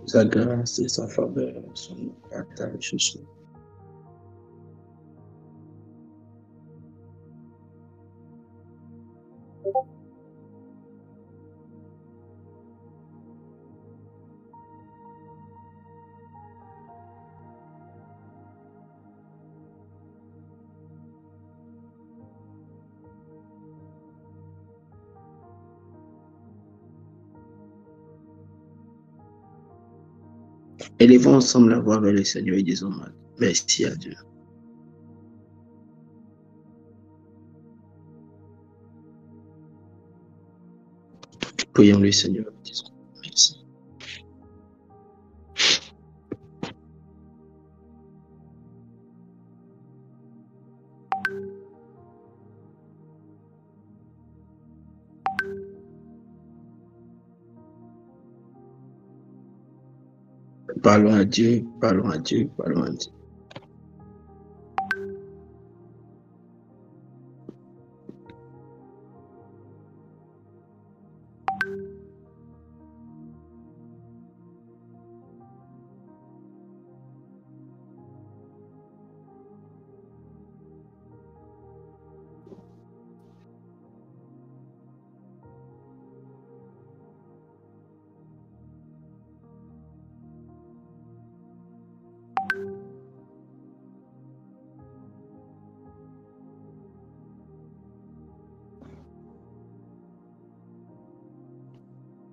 Sa grâce et sa faveur sont nos partages ce soir. Élevons ensemble la voix vers le Seigneur et disons merci à Dieu. Prions le Seigneur et disons merci. Parlons à Dieu, parlons à Dieu, parlons à Dieu.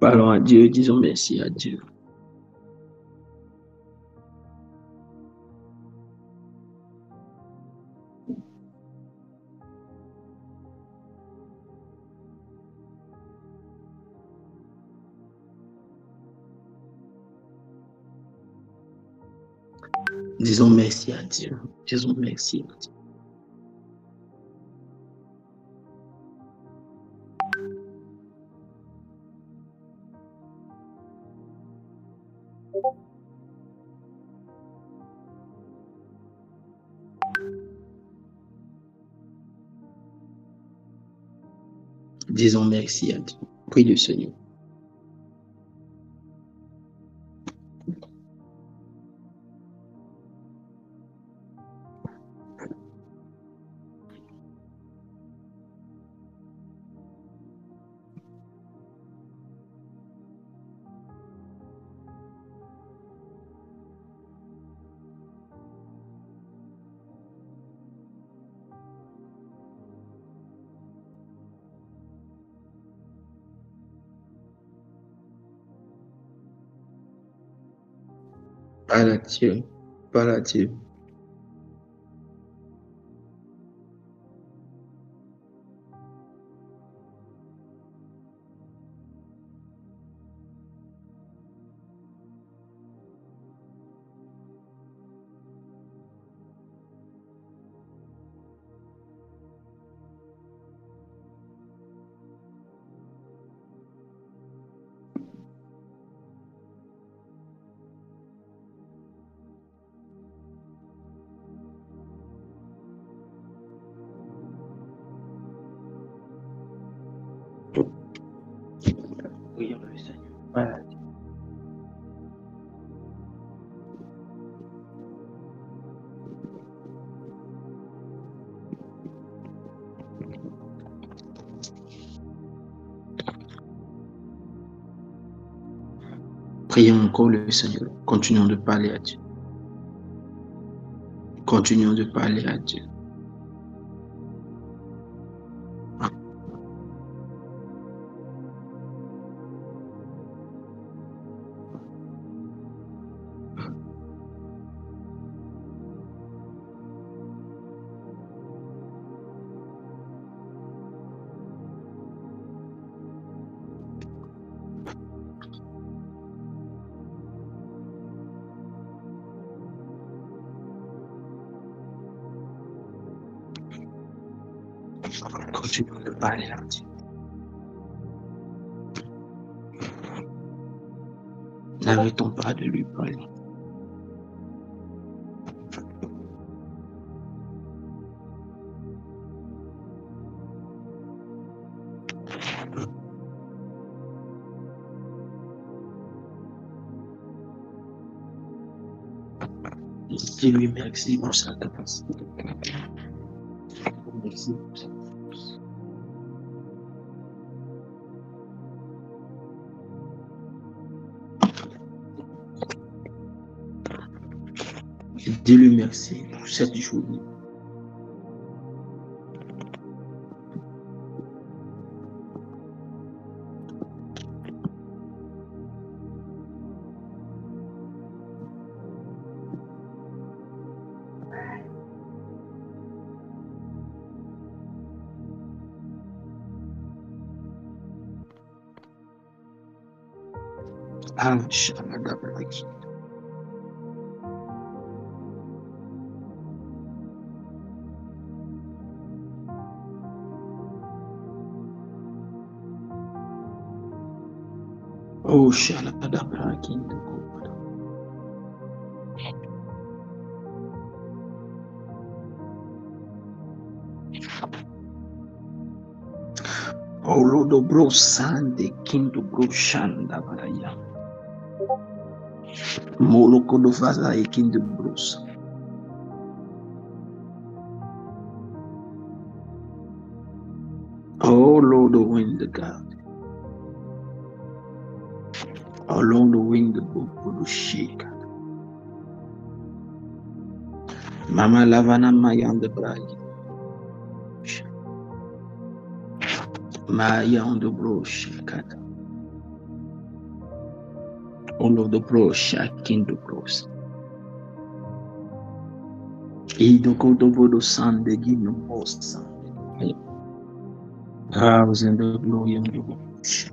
Parlons à Dieu, disons merci à Dieu. Disons merci à Dieu. Disons merci à Dieu. Disons merci à Dieu. Prie le Seigneur. Parle à Dieu. Parle à Dieu. Prions le Seigneur. Parle à Dieu. Prions encore le Seigneur. Continuons de parler à Dieu. Continuons de parler à Dieu. Continuons de parler à Dieu. N'arrêtons pas de lui parler. Dis-lui merci pour sa capacité. Merci pour sa force. Dis-lui merci pour cette journée. Ah, Shaladabraki. Oh, Shaladabraki. Oh, Lodo Bro Sande, Kindo Bro Shanda Baraya. Moloko do Vaza e Kindo Bros. Oh, Lord, the wind, the God. Oh, Lord, the wind, the book, the shake. Mama Lavana Mayan the Bragi. Mayan the Bro Shakata. All of the Bro Shaking the Bros. Idoko the Bodo San, the Gino Most. I was in the glory of the bush.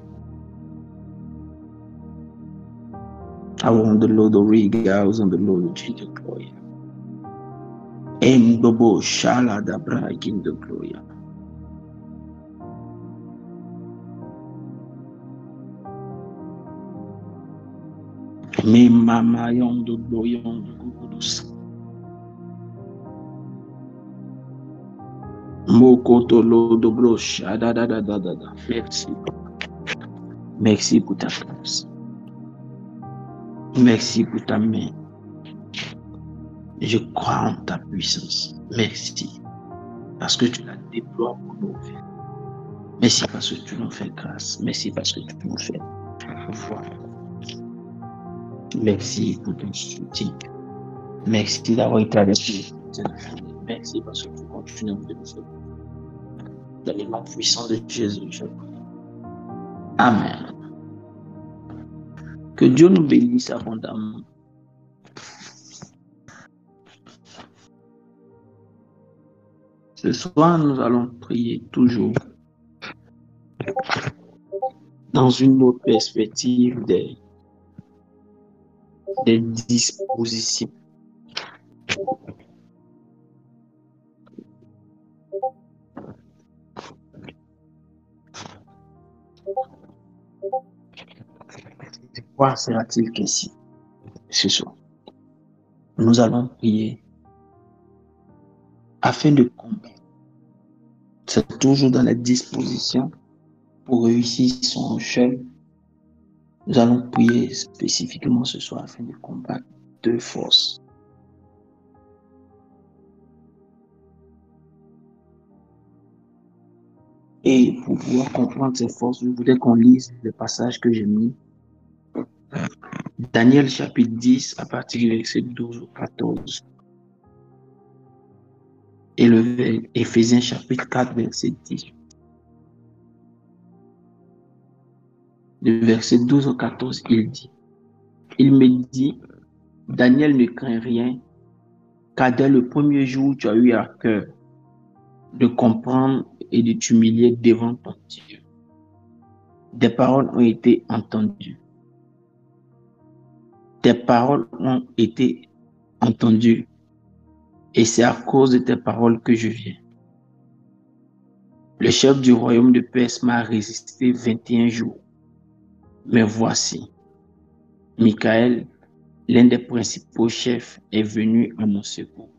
I was on the Lord of Rig, I was on the Lord of Jesus Gloria. And the bush, Shala the Brag in the Gloria. Me Mama yon the Gloria on the Gurus. Mokoto Lord of Brosh, da da da da da da. Merci. Merci pour ta grâce. Merci pour ta main. Je crois en ta puissance. Merci. Parce que tu la déploies pour nos vies. Merci parce que tu nous fais grâce. Merci parce que tu nous fais voir. Merci pour ton soutien. Merci d'avoir été avec nous. Merci parce que tu continues de nous faire. Dans les noms puissants de Jésus, je prie. Amen. Que Dieu nous bénisse abondamment. Ce soir, nous allons prier toujours dans une autre perspective des dispositions. De quoi sera-t-il question ce soir? Nous allons prier afin de combattre. C'est toujours dans la disposition pour réussir son chemin. Nous allons prier spécifiquement ce soir afin de combattre deux forces. Et pour pouvoir comprendre ces forces, je voudrais qu'on lise le passage que j'ai mis. Daniel chapitre 10 à partir du verset 12 au 14. Et le Éphésiens chapitre 4 verset 10. Du verset 12 au 14, il dit, il me dit, Daniel ne craint rien, car dès le premier jour, tu as eu à cœur de comprendre et de t'humilier devant ton Dieu. Des paroles ont été entendues. Tes paroles ont été entendues, et c'est à cause de tes paroles que je viens. Le chef du royaume de Perse m'a résisté 21 jours. Mais voici, Michael, l'un des principaux chefs, est venu à mon secours.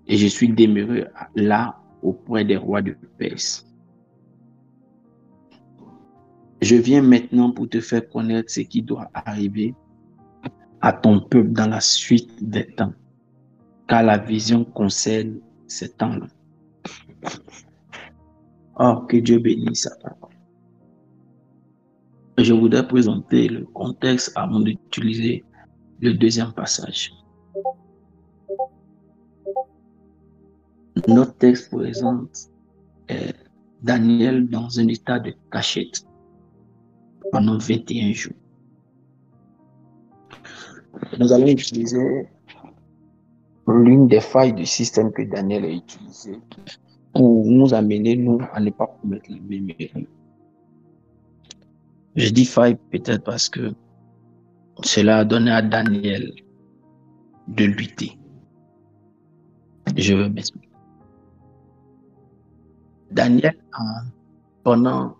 Et je suis demeuré là auprès des rois de Perse. Je viens maintenant pour te faire connaître ce qui doit arriver à ton peuple dans la suite des temps. car la vision concerne ces temps-là. Or, que Dieu bénisse sa parole. Je voudrais présenter le contexte avant d'utiliser le deuxième passage. Notre texte présente Daniel dans un état de cachette pendant 21 jours. Nous allons utiliser l'une des failles du système que Daniel a utilisé pour nous amener, nous, à ne pas commettre la même erreur. Je dis faille peut-être parce que cela a donné à Daniel de lutter. Je veux m'expliquer. Daniel a, pendant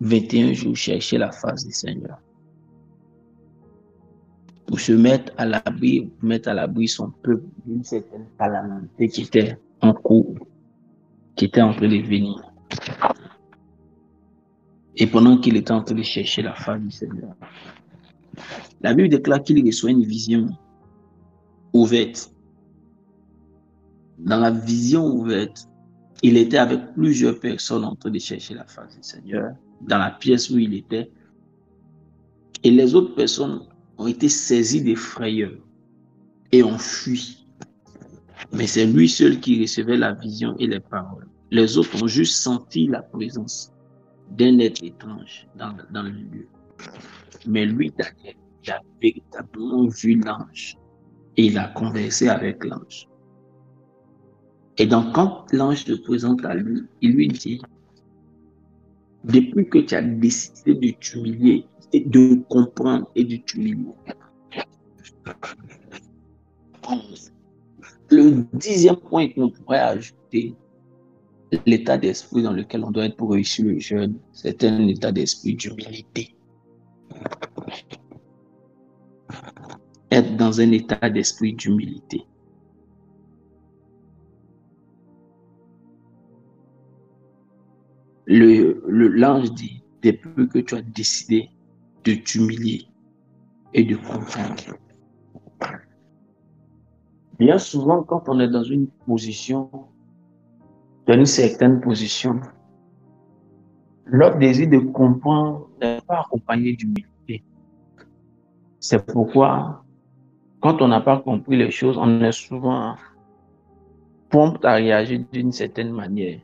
21 jours, cherché la face du Seigneur pour se mettre à l'abri, pour mettre à l'abri son peuple d'une certaine calamité qui était en cours, qui était en train de venir. Et pendant qu'il était en train de chercher la face du Seigneur, la Bible déclare qu'il reçoit une vision ouverte. Dans la vision ouverte, il était avec plusieurs personnes en train de chercher la face du Seigneur, dans la pièce où il était. Et les autres personnes ont été saisies de frayeur et ont fui. Mais c'est lui seul qui recevait la vision et les paroles. Les autres ont juste senti la présence d'un être étrange dans le lieu. Mais lui, Daniel, il a véritablement vu l'ange et il a conversé avec l'ange. Et donc, quand l'ange se présente à lui, il lui dit, depuis que tu as décidé de t'humilier, de comprendre et de t'humilier. Le 10e point qu'on pourrait ajouter, l'état d'esprit dans lequel on doit être pour réussir le jeûne, c'est un état d'esprit d'humilité. Être dans un état d'esprit d'humilité. L'ange dit, depuis que tu as décidé de t'humilier et de comprendre. Bien souvent, quand on est dans une position, dans une certaine position, notre désir de comprendre n'est pas accompagné d'humilité. C'est pourquoi, quand on n'a pas compris les choses, on est souvent prompt à réagir d'une certaine manière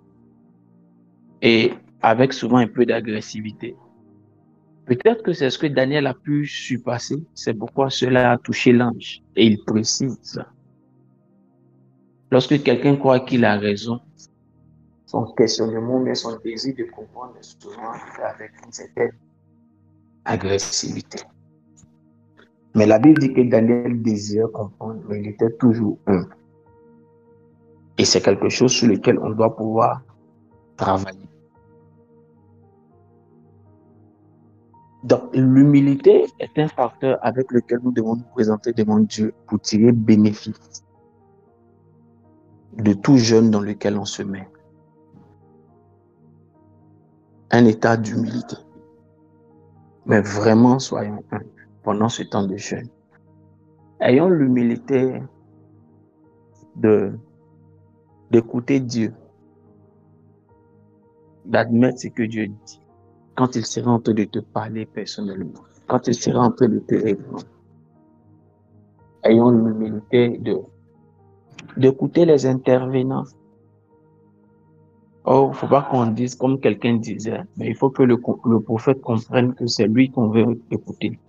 et avec souvent un peu d'agressivité. Peut-être que c'est ce que Daniel a pu surpasser, c'est pourquoi cela a touché l'ange. Et il précise, lorsque quelqu'un croit qu'il a raison, son questionnement, mais son désir de comprendre est souvent avec une certaine agressivité. Mais la Bible dit que Daniel désirait comprendre, mais il était toujours humble. Et c'est quelque chose sur lequel on doit pouvoir travailler. Donc, l'humilité est un facteur avec lequel nous devons nous présenter devant Dieu pour tirer bénéfice de tout jeûne dans lequel on se met. Un état d'humilité. Mais vraiment, soyons humbles pendant ce temps de jeûne. Ayons l'humilité d'écouter Dieu, d'admettre ce que Dieu dit. Quand il sera en train de te parler personnellement, quand il sera en train de te répondre. Ayons l'humilité d'écouter les intervenants. Oh, il ne faut pas qu'on dise comme quelqu'un disait, mais il faut que le prophète comprenne que c'est lui qu'on veut écouter.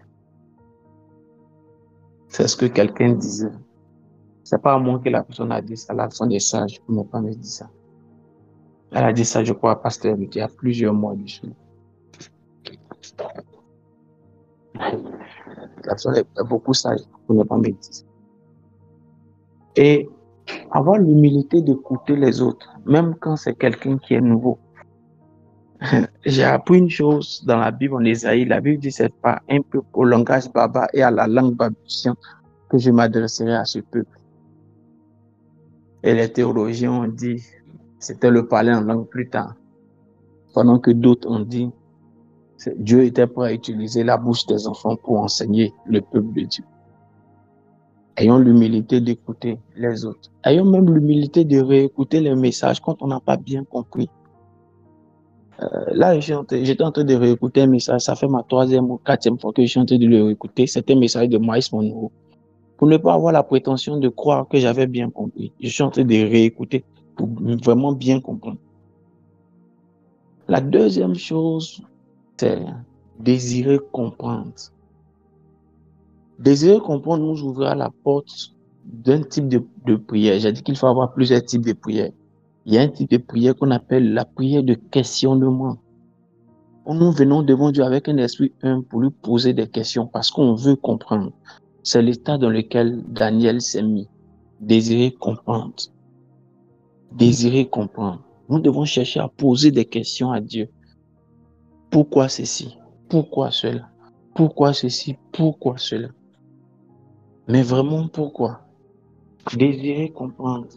C'est ce que quelqu'un disait. C'est pas à moi que la personne a dit ça, la personne est sage pour ne pas me dire ça. Elle a dit ça, je crois, à pasteur, il y a plusieurs mois dessus. La personne est beaucoup sage pour ne pas me dire ça. Et avoir l'humilité d'écouter les autres, même quand c'est quelqu'un qui est nouveau. J'ai appris une chose dans la Bible en Ésaïe. La Bible dit c'est pas un peuple au langage baba et à la langue balbutiante que je m'adresserai à ce peuple. Et les théologiens ont dit c'était le parler en langue plus tard. Pendant que d'autres ont dit Dieu était prêt à utiliser la bouche des enfants pour enseigner le peuple de Dieu. Ayons l'humilité d'écouter les autres. Ayons même l'humilité de réécouter les messages quand on n'a pas bien compris. Là, j'étais en train de réécouter un message. Ça fait ma 3e ou 4e fois que je suis en train de le réécouter. C'était un message de Miles Monroe. Pour ne pas avoir la prétention de croire que j'avais bien compris, je suis en train de réécouter pour vraiment bien comprendre. La deuxième chose, c'est désirer comprendre. Désirer comprendre nous ouvrira la porte d'un type de prière. J'ai dit qu'il faut avoir plusieurs types de prières. Il y a un type de prière qu'on appelle la prière de questionnement. Nous venons devant Dieu avec un esprit humble pour lui poser des questions parce qu'on veut comprendre. C'est l'état dans lequel Daniel s'est mis. Désirer comprendre. Désirer comprendre. Nous devons chercher à poser des questions à Dieu. Pourquoi ceci? Pourquoi cela? Pourquoi ceci? Pourquoi cela? Mais vraiment, pourquoi? Désirer comprendre.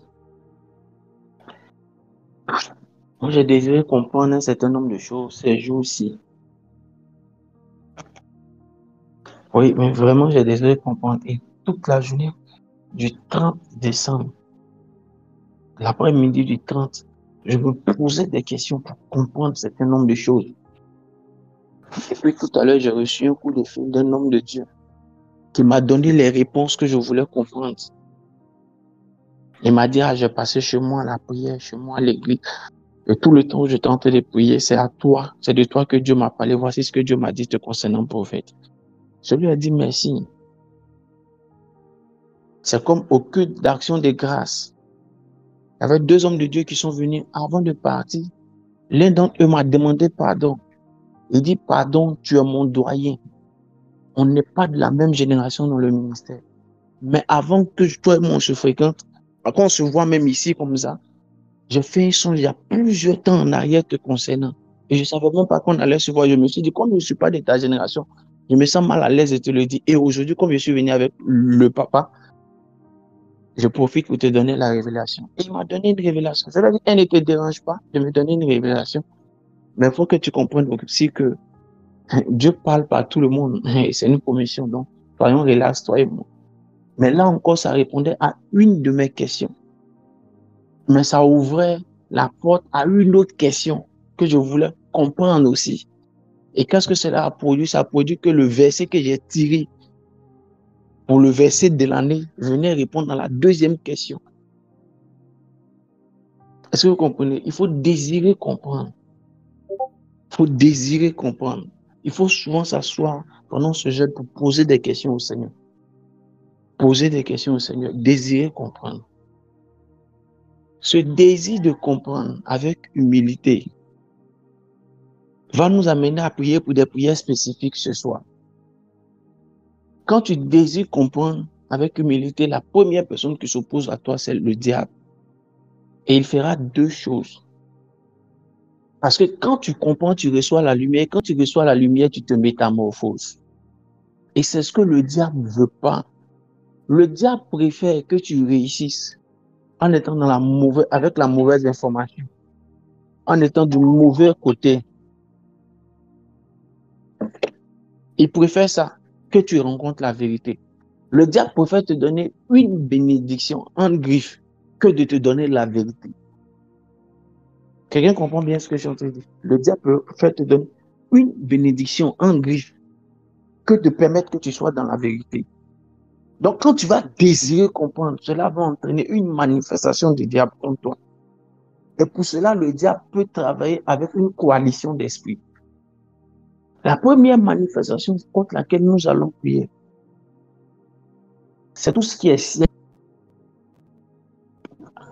Moi, j'ai désiré comprendre un certain nombre de choses ces jours-ci. Oui, mais vraiment, j'ai désiré comprendre. Et toute la journée du 30 décembre, l'après-midi du 30, je me posais des questions pour comprendre un certain nombre de choses. Et puis tout à l'heure, j'ai reçu un coup de fil d'un homme de Dieu qui m'a donné les réponses que je voulais comprendre. Il m'a dit, j'ai passé chez moi à la prière, chez moi à l'église. Et tout le temps où j'étais en train de prier, c'est à toi, c'est de toi que Dieu m'a parlé. Voici ce que Dieu m'a dit te concernant, prophète. Je lui ai dit merci. C'est comme au culte d'action de grâce. Il y avait 2 hommes de Dieu qui sont venus avant de partir. L'un d'entre eux m'a demandé pardon. Il dit, pardon, tu es mon doyen. On n'est pas de la même génération dans le ministère. Mais avant que toi et moi on se fréquente, quand on se voit même ici comme ça, j'ai fait un songe il y a plusieurs temps en arrière te concernant. Et je ne savais même pas qu'on allait se voir. Je me suis dit, comme je ne suis pas de ta génération, je me sens mal à l'aise de te le dire. Et aujourd'hui, comme je suis venu avec le papa, je profite pour te donner la révélation. Et il m'a donné une révélation. C'est-à-dire qu'elle ne te dérange pas de me donner une révélation. Mais il faut que tu comprennes aussi que Dieu parle par tout le monde. C'est une commission. Donc, soyons relax, toi et moi. Mais là encore, ça répondait à une de mes questions. Mais ça ouvrait la porte à une autre question que je voulais comprendre aussi. Et qu'est-ce que cela a produit? Ça a produit que le verset que j'ai tiré pour le verset de l'année venait répondre à la deuxième question. Est-ce que vous comprenez? Il faut désirer comprendre. Il faut désirer comprendre. Il faut souvent s'asseoir pendant ce jeûne pour poser des questions au Seigneur. Poser des questions au Seigneur. Désirer comprendre. Ce désir de comprendre avec humilité va nous amener à prier pour des prières spécifiques ce soir. Quand tu désires comprendre avec humilité, la première personne qui s'oppose à toi, c'est le diable. Et il fera 2 choses. Parce que quand tu comprends, tu reçois la lumière. Quand tu reçois la lumière, tu te métamorphoses. Et c'est ce que le diable ne veut pas. Le diable préfère que tu réussisses en étant avec la mauvaise information, en étant du mauvais côté. Il préfère ça que tu rencontres la vérité. Le diable préfère te donner une bénédiction en griffe que de te donner la vérité. Quelqu'un comprend bien ce que je suis en train de dire? Le diable préfère te donner une bénédiction en griffe que de permettre que tu sois dans la vérité. Donc, quand tu vas désirer comprendre, cela va entraîner une manifestation du diable contre toi. Et pour cela, le diable peut travailler avec une coalition d'esprits. La première manifestation contre laquelle nous allons prier, c'est tout ce qui est ciel.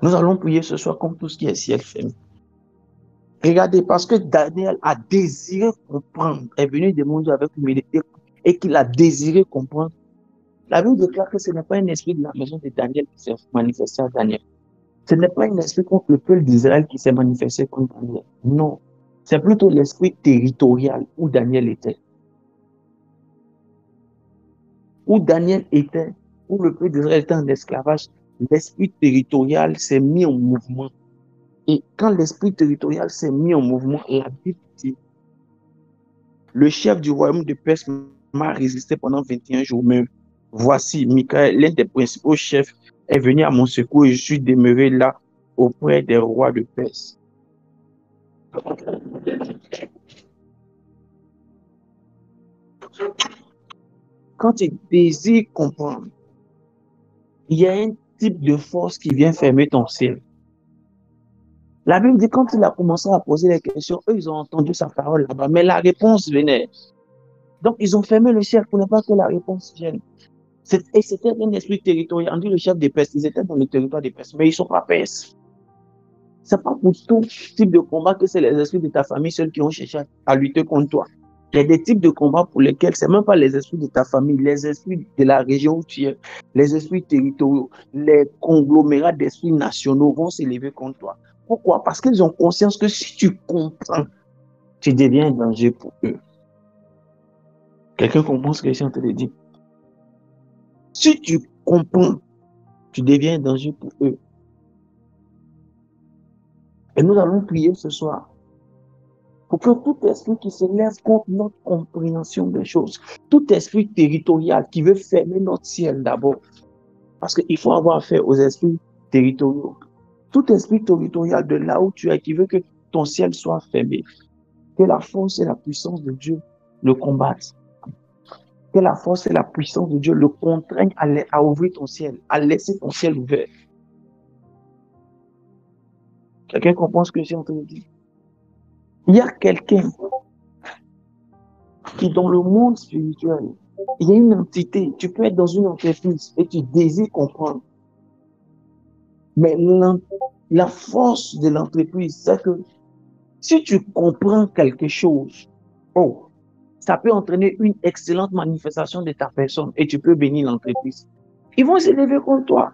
Nous allons prier ce soir contre tout ce qui est ciel fermé. Regardez, parce que Daniel a désiré comprendre, est venu demander avec humilité et qu'il a désiré comprendre. La Bible déclare que ce n'est pas un esprit de la maison de Daniel qui s'est manifesté à Daniel. Ce n'est pas un esprit contre le peuple d'Israël qui s'est manifesté contre Daniel. Non. C'est plutôt l'esprit territorial où Daniel était. Où Daniel était, où le peuple d'Israël était en esclavage, l'esprit territorial s'est mis en mouvement. Et quand l'esprit territorial s'est mis en mouvement, la Bible dit, le chef du royaume de Perse m'a résisté pendant 21 jours, mais Voici, Michael, l'un des principaux chefs, est venu à mon secours et je suis demeuré là auprès des rois de Perse. Quand tu désires comprendre, il y a un type de force qui vient fermer ton ciel. La Bible dit quand il a commencé à poser les questions, eux, ils ont entendu sa parole là-bas, mais la réponse venait. Donc, ils ont fermé le ciel pour ne pas que la réponse vienne. Et c'était un esprit territorial. On dit le chef des Perses, ils étaient dans le territoire des Perses, mais ils ne sont pas Perses. Ce n'est pas pour tout type de combat que c'est les esprits de ta famille seuls qui ont cherché à lutter contre toi. Il y a des types de combats pour lesquels ce n'est même pas les esprits de ta famille, les esprits de la région où tu es, les esprits territoriaux, les conglomérats d'esprits nationaux vont s'élever contre toi. Pourquoi? Parce qu'ils ont conscience que si tu comprends, tu deviens un danger pour eux. Quelqu'un comprend ce que je suis en train de dire? Si tu comprends, tu deviens un danger pour eux. Et nous allons prier ce soir pour que tout esprit qui se lève contre notre compréhension des choses, tout esprit territorial qui veut fermer notre ciel d'abord, parce qu'il faut avoir affaire aux esprits territoriaux, tout esprit territorial de là où tu es qui veut que ton ciel soit fermé, que la force et la puissance de Dieu le combattent, que la force et la puissance de Dieu le contraignent à ouvrir ton ciel, à laisser ton ciel ouvert. Quelqu'un comprend ce que je suis en train de dire? Il y a quelqu'un qui, dans le monde spirituel, il y a une entité. Tu peux être dans une entreprise et tu désires comprendre. Mais la force de l'entreprise, c'est que si tu comprends quelque chose, ça peut entraîner une excellente manifestation de ta personne et tu peux bénir l'entreprise. Ils vont s'élever contre toi.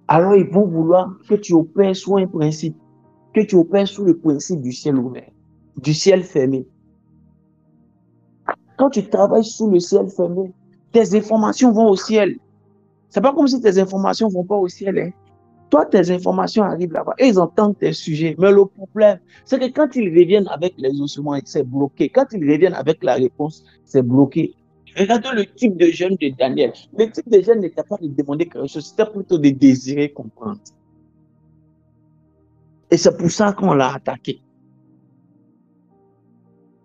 Alors, ils vont vouloir que tu opères sous un principe, que tu opères sous le principe du ciel ouvert, du ciel fermé. Quand tu travailles sous le ciel fermé, tes informations vont au ciel. C'est pas comme si tes informations ne vont pas au ciel. Hein. Toi, tes informations arrivent là-bas et ils entendent tes sujets. Mais le problème, c'est que quand ils reviennent avec les ossements, c'est bloqué. Quand ils reviennent avec la réponse, c'est bloqué. Regardez le type de jeune de Daniel. Le type de jeune n'était pas de demander quelque chose, c'était plutôt de désirer comprendre. Et c'est pour ça qu'on l'a attaqué.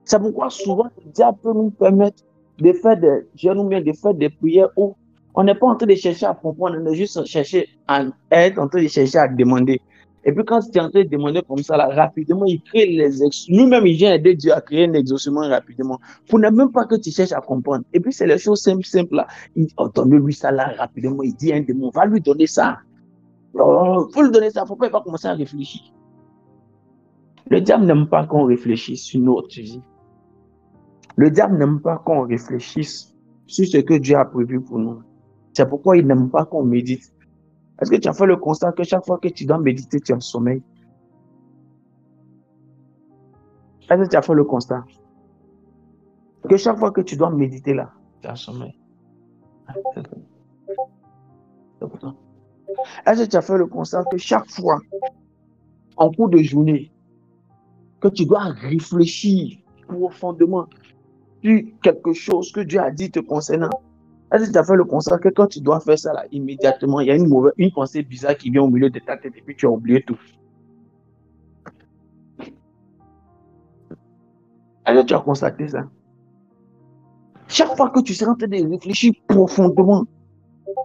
C'est pourquoi souvent, le diable peut nous permettre de faire des jeûnes ou bien de faire des prières où on n'est pas en train de chercher à comprendre, on est juste chercher à être en train de chercher à demander. Et puis quand tu es en train de demander comme ça, là, rapidement, il crée les exaucements. Lui-même, il vient aider Dieu à créer un exaucement rapidement. Pour ne même pas que tu cherches à comprendre. Et puis c'est les choses simples là. Il dit, donne-lui ça là rapidement. Il dit un démon, va lui donner ça. Il faut lui donner ça, il ne faut pas commencer à réfléchir. Le diable n'aime pas qu'on réfléchisse sur notre vie. Le diable n'aime pas qu'on réfléchisse sur ce que Dieu a prévu pour nous. C'est pourquoi il n'aime pas qu'on médite. Est-ce que tu as fait le constat que chaque fois que tu dois méditer, tu as sommeil? Est-ce que tu as fait le constat que chaque fois que tu dois méditer là, tu as sommeil? Est-ce que tu as fait le constat que chaque fois, en cours de journée, que tu dois réfléchir profondément sur quelque chose que Dieu a dit te concernant? Est-ce que tu as fait le constat que quand tu dois faire ça là, immédiatement, il y a une pensée bizarre qui vient au milieu de ta tête et puis tu as oublié tout? Est-ce que tu as constaté ça? Chaque fois que tu seras en train de réfléchir profondément,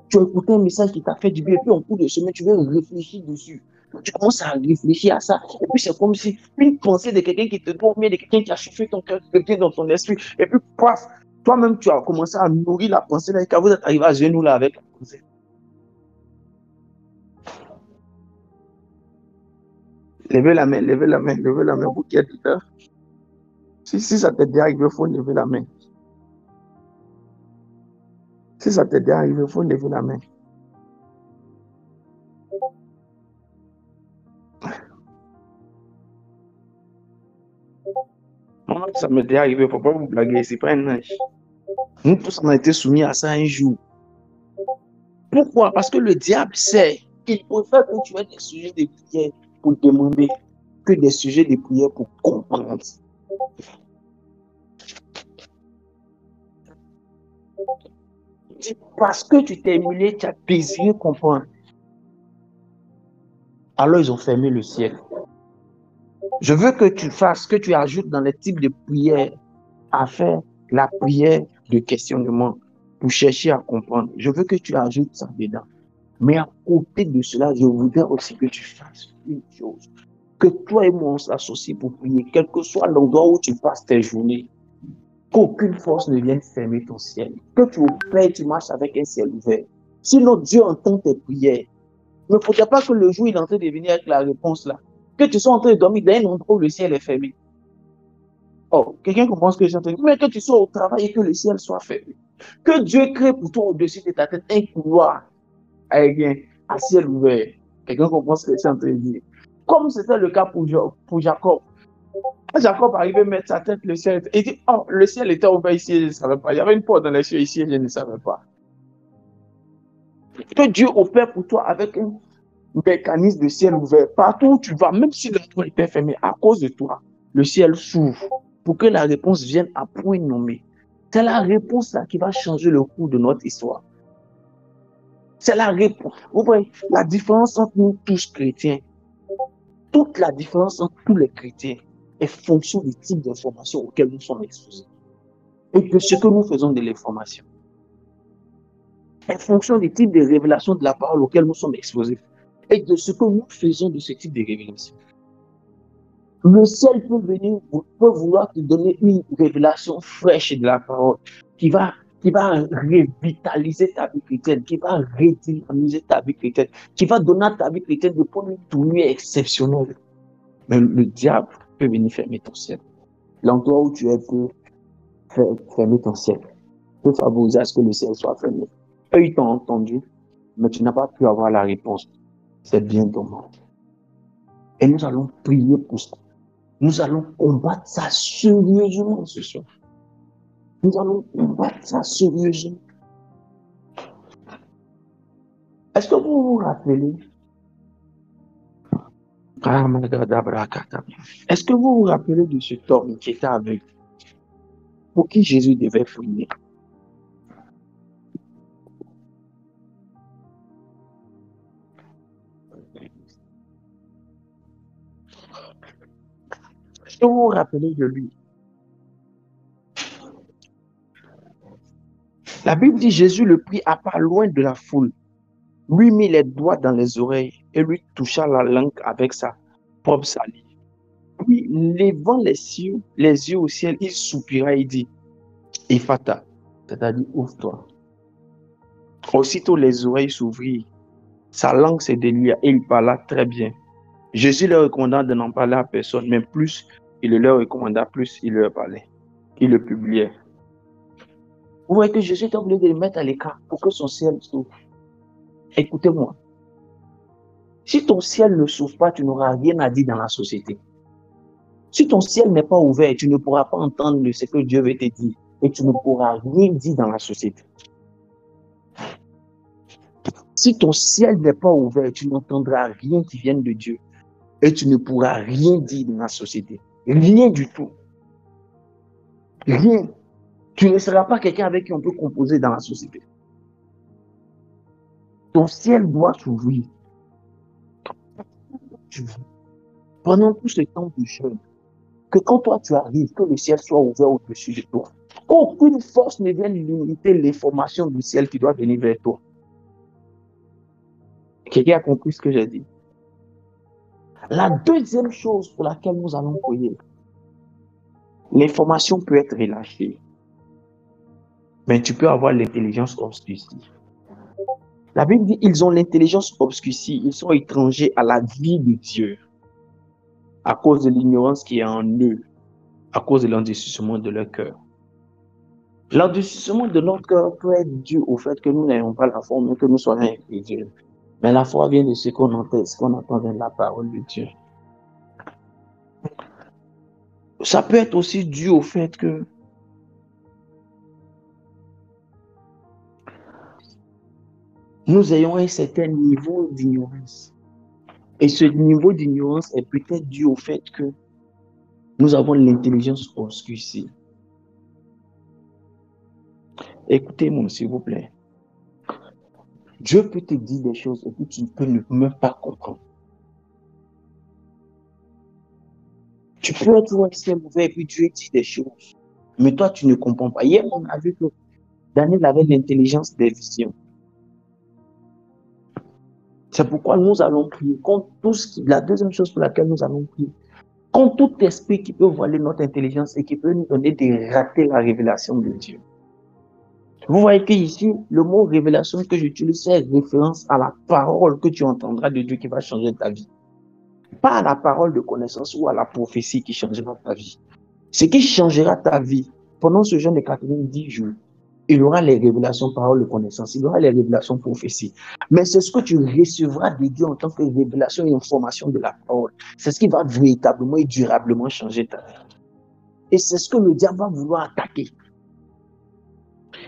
tu as écouté un message qui t'a fait du bien, et puis en cours de semaine, tu veux réfléchir dessus. Tu commences à réfléchir à ça, et puis c'est comme si une pensée de quelqu'un qui te doit, de quelqu'un qui a chauffé ton cœur, quelqu'un dans ton esprit, et puis paf, toi-même tu as commencé à nourrir la pensée là, et quand vous êtes arrivé à genoux là avec la pensée. Levez la main, levez la main, levez la main, vous qui êtes là. Si ça t'est déjà arrivé, il faut lever la main. Si ça t'est déjà arrivé, il faut lever la main. Moi, ça m'est déjà arrivé, il ne faut pas vous blaguer, c'est pas un ange. Nous tous, on a été soumis à ça un jour. Pourquoi? Parce que le diable sait qu'il préfère que tu aies des sujets de prière pour demander que des sujets de prière pour comprendre. Parce que tu t'es humilié, tu as désiré comprendre. Alors ils ont fermé le ciel. Je veux que tu fasses, que tu ajoutes dans les types de prières à faire la prière de questionnement pour chercher à comprendre. Je veux que tu ajoutes ça dedans. Mais à côté de cela, je voudrais aussi que tu fasses une chose. Que toi et moi, on s'associe pour prier, quel que soit l'endroit où tu passes tes journées. Qu'aucune force ne vienne fermer ton ciel. Que tu opères, tu marches avec un ciel ouvert. Sinon, Dieu entend tes prières. Il ne faudrait pas que le jour il est en train de venir avec la réponse là. Que tu sois en train de dormir dans un endroit où le ciel est fermé. Oh, quelqu'un comprend ce que je suis en train de dire. Mais que tu sois au travail et que le ciel soit fermé. Que Dieu crée pour toi au-dessus de ta tête un couloir avec un ciel ouvert. Quelqu'un comprend ce que je suis en train de dire. Comme c'était le cas pour Jacob. Jacob arrivait à mettre sa tête, le ciel. Il dit, oh, le ciel était ouvert ici, je ne savais pas. Il y avait une porte dans les cieux ici, je ne savais pas. Que Dieu opère pour toi avec un mécanisme de ciel ouvert. Partout où tu vas, même si l'endroit était fermé, à cause de toi, le ciel s'ouvre pour que la réponse vienne à point nommé. C'est la réponse là qui va changer le cours de notre histoire. C'est la réponse. Vous voyez, la différence entre nous tous chrétiens, toute la différence entre tous les chrétiens est fonction du type d'information auquel nous sommes exposés et de ce que nous faisons de l'information. En fonction du type de révélation de la parole auquel nous sommes exposés et de ce que nous faisons de ce type de révélation. Le ciel peut venir, peut vouloir te donner une révélation fraîche de la parole qui va revitaliser ta vie chrétienne, qui va redynamiser ta vie chrétienne, qui va donner à ta vie chrétienne des points de tournure exceptionnels. Mais le diable peut venir fermer ton ciel. L'endroit où tu es peut fermer ton ciel, peut favoriser à ce que le ciel soit fermé. Eux, ils t'ont entendu, mais tu n'as pas pu avoir la réponse. C'est bien dommage. Et nous allons prier pour ça. Nous allons combattre ça sérieusement ce soir. Nous allons combattre ça sérieusement. Est-ce que vous vous rappelez? Est-ce que vous vous rappelez de cet homme qui était aveugle, pour qui Jésus devait prier? Est-ce que vous vous rappelez de lui? La Bible dit Jésus le prit à part loin de la foule, lui mit les doigts dans les oreilles et lui toucha la langue avec sa propre salive. Puis, levant les yeux au ciel, il soupira et dit, Ephata, c'est-à-dire ouvre-toi. Aussitôt les oreilles s'ouvrirent, sa langue se délia et il parla très bien. Jésus leur recommanda de n'en parler à personne, mais plus il le leur recommanda, plus il leur parlait. Il le publiait. Vous voyez que Jésus est obligé de le mettre à l'écart pour que son ciel s'ouvre. Écoutez-moi. Si ton ciel ne s'ouvre pas, tu n'auras rien à dire dans la société. Si ton ciel n'est pas ouvert, tu ne pourras pas entendre ce que Dieu veut te dire et tu ne pourras rien dire dans la société. Si ton ciel n'est pas ouvert, tu n'entendras rien qui vienne de Dieu et tu ne pourras rien dire dans la société. Rien du tout. Rien. Tu ne seras pas quelqu'un avec qui on peut composer dans la société. Ton ciel doit s'ouvrir. Pendant tout ce temps de jeûne, que quand toi tu arrives, que le ciel soit ouvert au-dessus de toi. Qu'aucune force ne vienne limiter l'information du ciel qui doit venir vers toi. Quelqu'un a compris ce que j'ai dit? La deuxième chose pour laquelle nous allons prier, l'information peut être relâchée, mais tu peux avoir l'intelligence obscurcie. La Bible dit ils ont l'intelligence obscurcie, ils sont étrangers à la vie de Dieu à cause de l'ignorance qui est en eux, à cause de l'endurcissement de leur cœur. L'endurcissement de notre cœur peut être dû au fait que nous n'ayons pas la foi, mais que nous soyons incrédules. Mais la foi vient de ce qu'on entend de la parole de Dieu. Ça peut être aussi dû au fait que nous ayons un certain niveau d'ignorance. Et ce niveau d'ignorance est peut-être dû au fait que nous avons l'intelligence obscurcie. Écoutez-moi, s'il vous plaît. Dieu peut te dire des choses et puis tu ne peux même pas comprendre. Tu peux être assez mauvais et puis Dieu dit des choses. Mais toi, tu ne comprends pas. Hier, on a vu que Daniel avait l'intelligence des visions. C'est pourquoi nous allons prier contre tout ce qui... La deuxième chose pour laquelle nous allons prier, contre tout esprit qui peut voiler notre intelligence et qui peut nous donner de rater la révélation de Dieu. Vous voyez qu'ici, le mot révélation que j'utilise fait référence à la parole que tu entendras de Dieu qui va changer ta vie. Pas à la parole de connaissance ou à la prophétie qui changera ta vie. Ce qui changera ta vie pendant ce jeûne de 90 jours, il y aura les révélations parole de connaissance, il y aura les révélations prophétie. Mais c'est ce que tu recevras de Dieu en tant que révélation et information de la parole. C'est ce qui va véritablement et durablement changer ta vie. Et c'est ce que le diable va vouloir attaquer.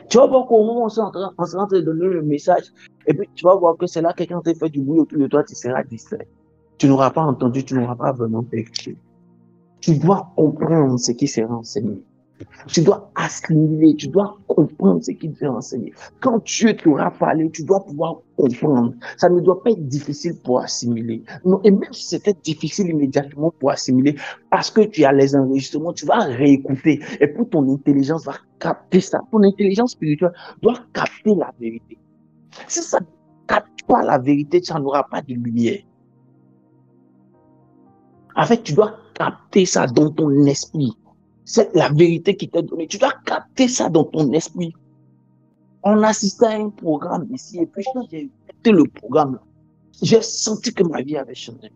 Tu vas voir qu'au moment où on sera en train de donner le message, et puis tu vas voir que c'est là quelqu'un t'a fait du bruit autour de toi, tu seras distrait. Tu n'auras pas entendu, tu n'auras pas vraiment perçu. Tu dois comprendre ce qui sera enseigné. Tu dois assimiler, tu dois comprendre ce qui t'est enseigné. Quand Dieu t'aura parlé, tu dois pouvoir comprendre. Ça ne doit pas être difficile pour assimiler. Non, et même si c'était difficile immédiatement pour assimiler, parce que tu as les enregistrements, tu vas réécouter. Et puis ton intelligence va capter ça. Ton intelligence spirituelle doit capter la vérité. Si ça ne capte pas la vérité, tu n'auras pas de lumière. En fait, tu dois capter ça dans ton esprit. C'est la vérité qui t'est donnée. Tu dois capter ça dans ton esprit. On assistait à un programme ici et puis quand j'ai écouté le programme, j'ai senti que ma vie avait changé.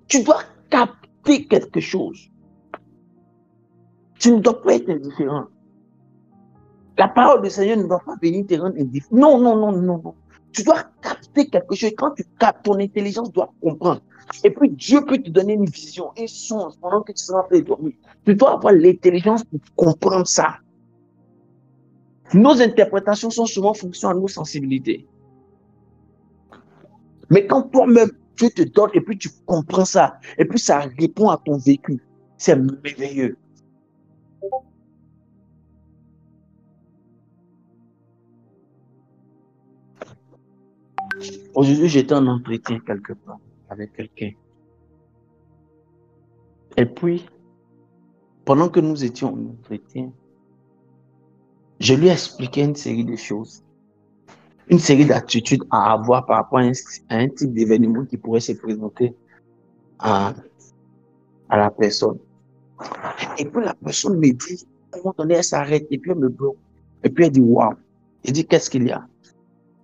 Tu dois capter quelque chose. Tu ne dois pas être indifférent. La parole du Seigneur ne doit pas venir te rendre indifférent. Non, non, non, non, non. Tu dois capter quelque chose. Quand tu captes, ton intelligence doit comprendre. Et puis Dieu peut te donner une vision, un son pendant que tu seras en train de dormir. Tu dois avoir l'intelligence pour comprendre ça. Nos interprétations sont souvent en fonction de nos sensibilités. Mais quand toi-même, Dieu te donne et puis tu comprends ça, et puis ça répond à ton vécu, c'est merveilleux. Aujourd'hui, j'étais en entretien quelque part avec quelqu'un. Et puis, pendant que nous étions en entretien, je lui ai expliqué une série de choses, une série d'attitudes à avoir par rapport à un type d'événement qui pourrait se présenter à la personne. Et puis la personne me dit, à un moment donné, elle s'arrête et puis elle me bloque. Et puis elle dit, waouh. Elle dit, qu'est-ce qu'il y a?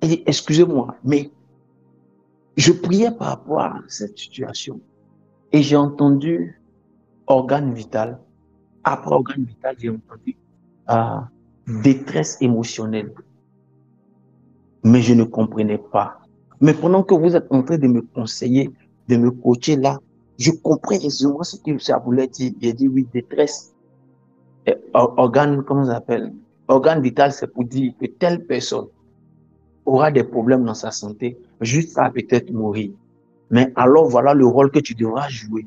Elle dit, excusez-moi, mais je priais par rapport à cette situation. Et j'ai entendu organe vital. Après organe vital, j'ai entendu détresse émotionnelle. Mais je ne comprenais pas. Mais pendant que vous êtes en train de me conseiller, de me coacher là, je comprends aisément ce que ça voulait dire. J'ai dit oui, détresse. Organe, comment ça s'appelle? Organe vital, c'est pour dire que telle personne aura des problèmes dans sa santé, juste à peut-être mourir. Mais alors voilà le rôle que tu devras jouer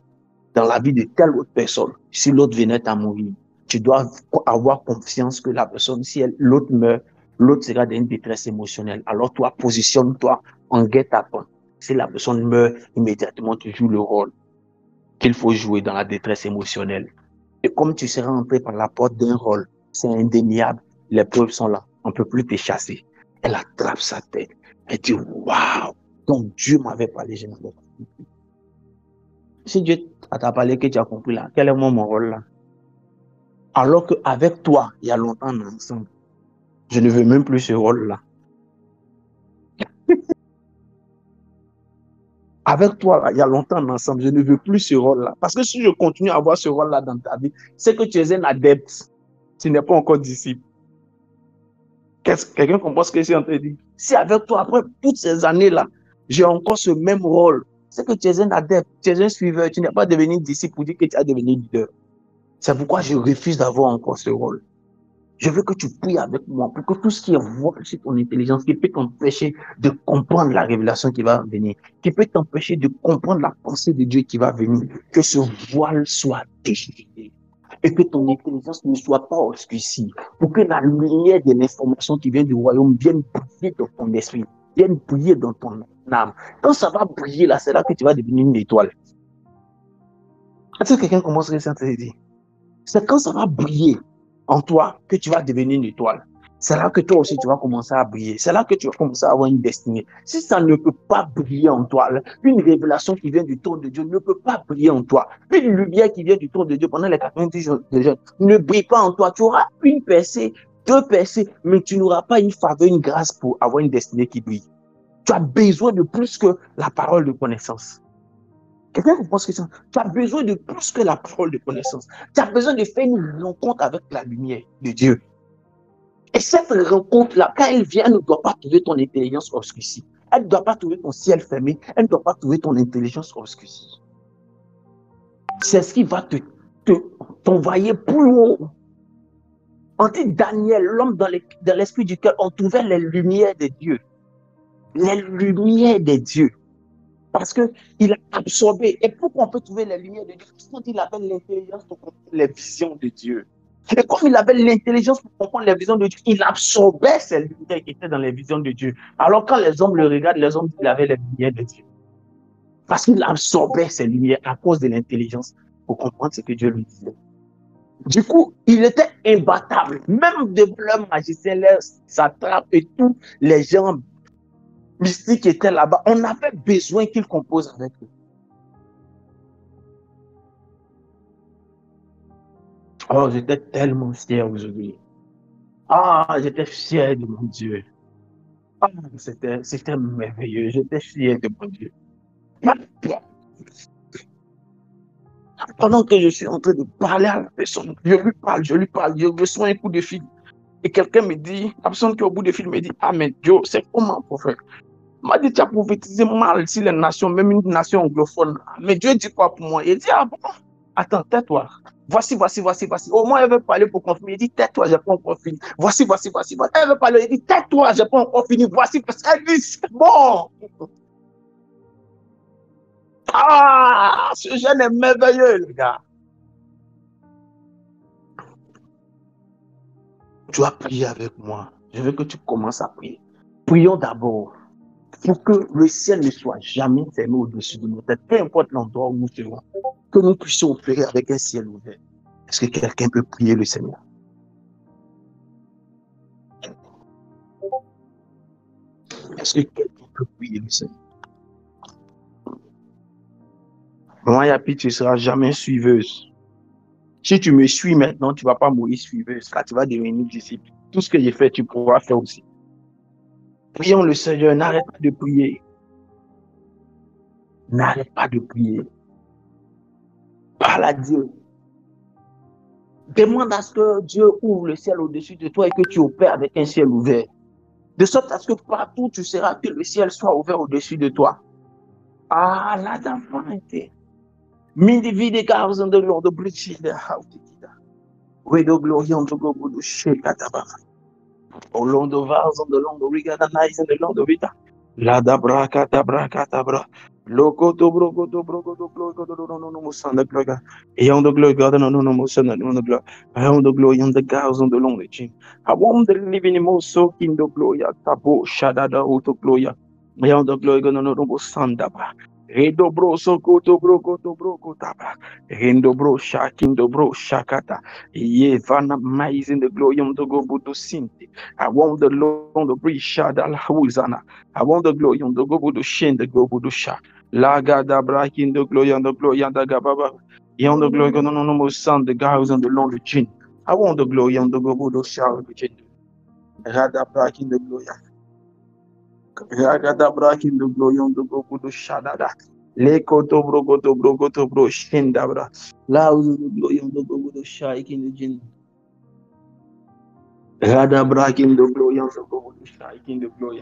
dans la vie de telle autre personne. Si l'autre venait à mourir, tu dois avoir confiance que la personne, si l'autre meurt, l'autre sera dans une détresse émotionnelle. Alors toi, positionne-toi en guet-apens. Si la personne meurt, immédiatement, tu joues le rôle qu'il faut jouer dans la détresse émotionnelle. Et comme tu seras entré par la porte d'un rôle, c'est indéniable, les preuves sont là, on ne peut plus te chasser. Elle attrape sa tête. Elle dit, waouh, donc Dieu m'avait parlé, je n'avais pas compris. Si Dieu t'a parlé que tu as compris là, quel est mon rôle là? Alors qu'avec toi, il y a longtemps ensemble, je ne veux même plus ce rôle là. Avec toi, là, il y a longtemps ensemble, je ne veux plus ce rôle là. Parce que si je continue à avoir ce rôle là dans ta vie, c'est que tu es un adepte. Tu n'es pas encore disciple. Quelqu'un comprend ce que je suis en train de dire? Si avec toi, après toutes ces années-là, j'ai encore ce même rôle, c'est que tu es un adepte, tu es un suiveur, tu n'es pas devenu disciple pour dire que tu as devenu leader. C'est pourquoi je refuse d'avoir encore ce rôle. Je veux que tu pries avec moi pour que tout ce qui est voile sur ton intelligence, qui peut t'empêcher de comprendre la révélation qui va venir, qui peut t'empêcher de comprendre la pensée de Dieu qui va venir, que ce voile soit déchiré et que ton intelligence ne soit pas obscurcie, pour que la lumière de l'information qui vient du royaume vienne briller dans ton esprit, vienne briller dans ton âme. Quand ça va briller là, c'est là que tu vas devenir une étoile. Est-ce que quelqu'un commence à se dire? C'est quand ça va briller en toi que tu vas devenir une étoile. C'est là que toi aussi tu vas commencer à briller. C'est là que tu vas commencer à avoir une destinée. Si ça ne peut pas briller en toi, une révélation qui vient du trône de Dieu ne peut pas briller en toi. Une lumière qui vient du trône de Dieu pendant les 90 jours de jeûne ne brille pas en toi. Tu auras une percée, deux percées, mais tu n'auras pas une faveur, une grâce pour avoir une destinée qui brille. Tu as besoin de plus que la parole de connaissance. Quelqu'un comprend ce que c'est? Tu as besoin de plus que la parole de connaissance. Tu as besoin de faire une rencontre avec la lumière de Dieu. Et cette rencontre-là, quand elle vient, elle ne doit pas trouver ton intelligence obscurcie. Elle ne doit pas trouver ton ciel fermé. Elle ne doit pas trouver ton intelligence obscurcie. C'est ce qui va t'envoyer plus haut. On dit Daniel, l'homme dans l'esprit duquel on trouvait les lumières de Dieu. Les lumières de Dieu. Parce qu'il a absorbé. Et pourquoi on peut trouver les lumières de Dieu? Parce qu'il avait l'intelligence pour comprendre les visions de Dieu. Et comme il avait l'intelligence pour comprendre les visions de Dieu, il absorbait ces lumières qui étaient dans les visions de Dieu. Alors quand les hommes le regardent, les hommes disent qu'il avait les lumières de Dieu. Parce qu'il absorbait ces lumières à cause de l'intelligence pour comprendre ce que Dieu lui disait. Du coup, il était imbattable. Même devant leur magicien, leurs satrapes et tous les gens mystiques qui étaient là-bas, on avait besoin qu'il compose avec eux. Oh, j'étais tellement fier aujourd'hui. Ah, j'étais fier de mon Dieu. Ah, c'était merveilleux. J'étais fier de mon Dieu. Pendant que je suis en train de parler à la personne, je lui parle, je reçois un coup de fil. Et quelqu'un me dit, la personne qui est au bout du fil me dit, ah, mais Dieu, c'est comment, prophète? Il m'a dit, tu as prophétisé mal si les nations, même une nation anglophone. Mais Dieu dit quoi pour moi? Il dit, ah bon? Attends, tais-toi. Voici. Au moins, elle veut parler pour confirmer. Il dit, tais-toi, j'ai pas encore fini. Voici. Elle veut parler. Il dit, tais-toi, j'ai pas encore fini. Voici. Elle dit, c'est bon. Ah, ce jeune est merveilleux, les gars. Tu vas prier avec moi. Je veux que tu commences à prier. Prions d'abord pour que le ciel ne soit jamais fermé au-dessus de nos têtes, peu importe l'endroit où nous serons, que nous puissions opérer avec un ciel ouvert. Est-ce que quelqu'un peut prier le Seigneur? Est-ce que quelqu'un peut prier le Seigneur? Moi, Yapi, tu ne seras jamais suiveuse. Si tu me suis maintenant, tu ne vas pas mourir suiveuse, car tu vas devenir disciple. Tout ce que j'ai fait, tu pourras faire aussi. Prions le Seigneur, n'arrête pas de prier. N'arrête pas de prier. Parle à Dieu. Demande à ce que Dieu ouvre le ciel au-dessus de toi et que tu opères avec un ciel ouvert. De sorte à ce que partout où tu seras, que le ciel soit ouvert au-dessus de toi. Ah, là, d'enfant, Mindi vide cause de l'on de bridge de Hautikida. We do glory on the go to shake at the back. O long the vals on the long the rigada nice and the long the vita. La da braca da braca da bra. Loco to broco to broco to broco to no no son the gloga. E on the gloga no no motion no the gloga. I on the glory on the gals on the long the chin. I want the living most so in the gloria tabo shada da auto gloria. E on the gloga no no son da ba. Redo bro so koto bro taba. Rendo bro shakindo bro shakata. Ye vana mais in the glory on the go buto sinti. I want the Lord on the bridge shada la huzana. I want the glory on the go buto shin the go buto sha. La gada brakin the glory on the gababa. Yon the glory no no son the guys on the long the chin. I want the glory on the go buto sha the chin. Rada brakin the glory. Ragada brakin the glory on the go buto shada. Leko to bro shindabra. La uzu glory on the go buto sha in the chin. Rada brakin the glory on the go buto sha in the glory.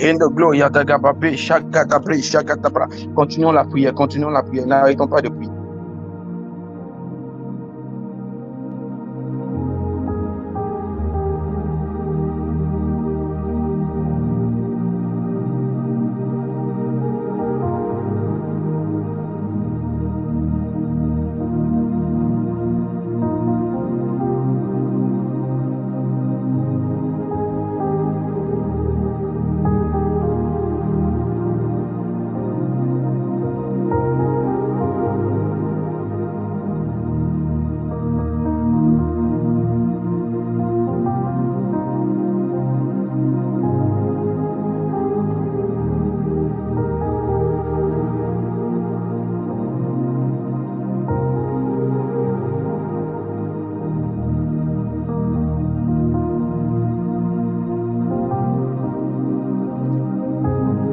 In the glory, Yatagababe, Shakatabre, Shakatabra. Continuons la prière, n'arrêtons pas de prier.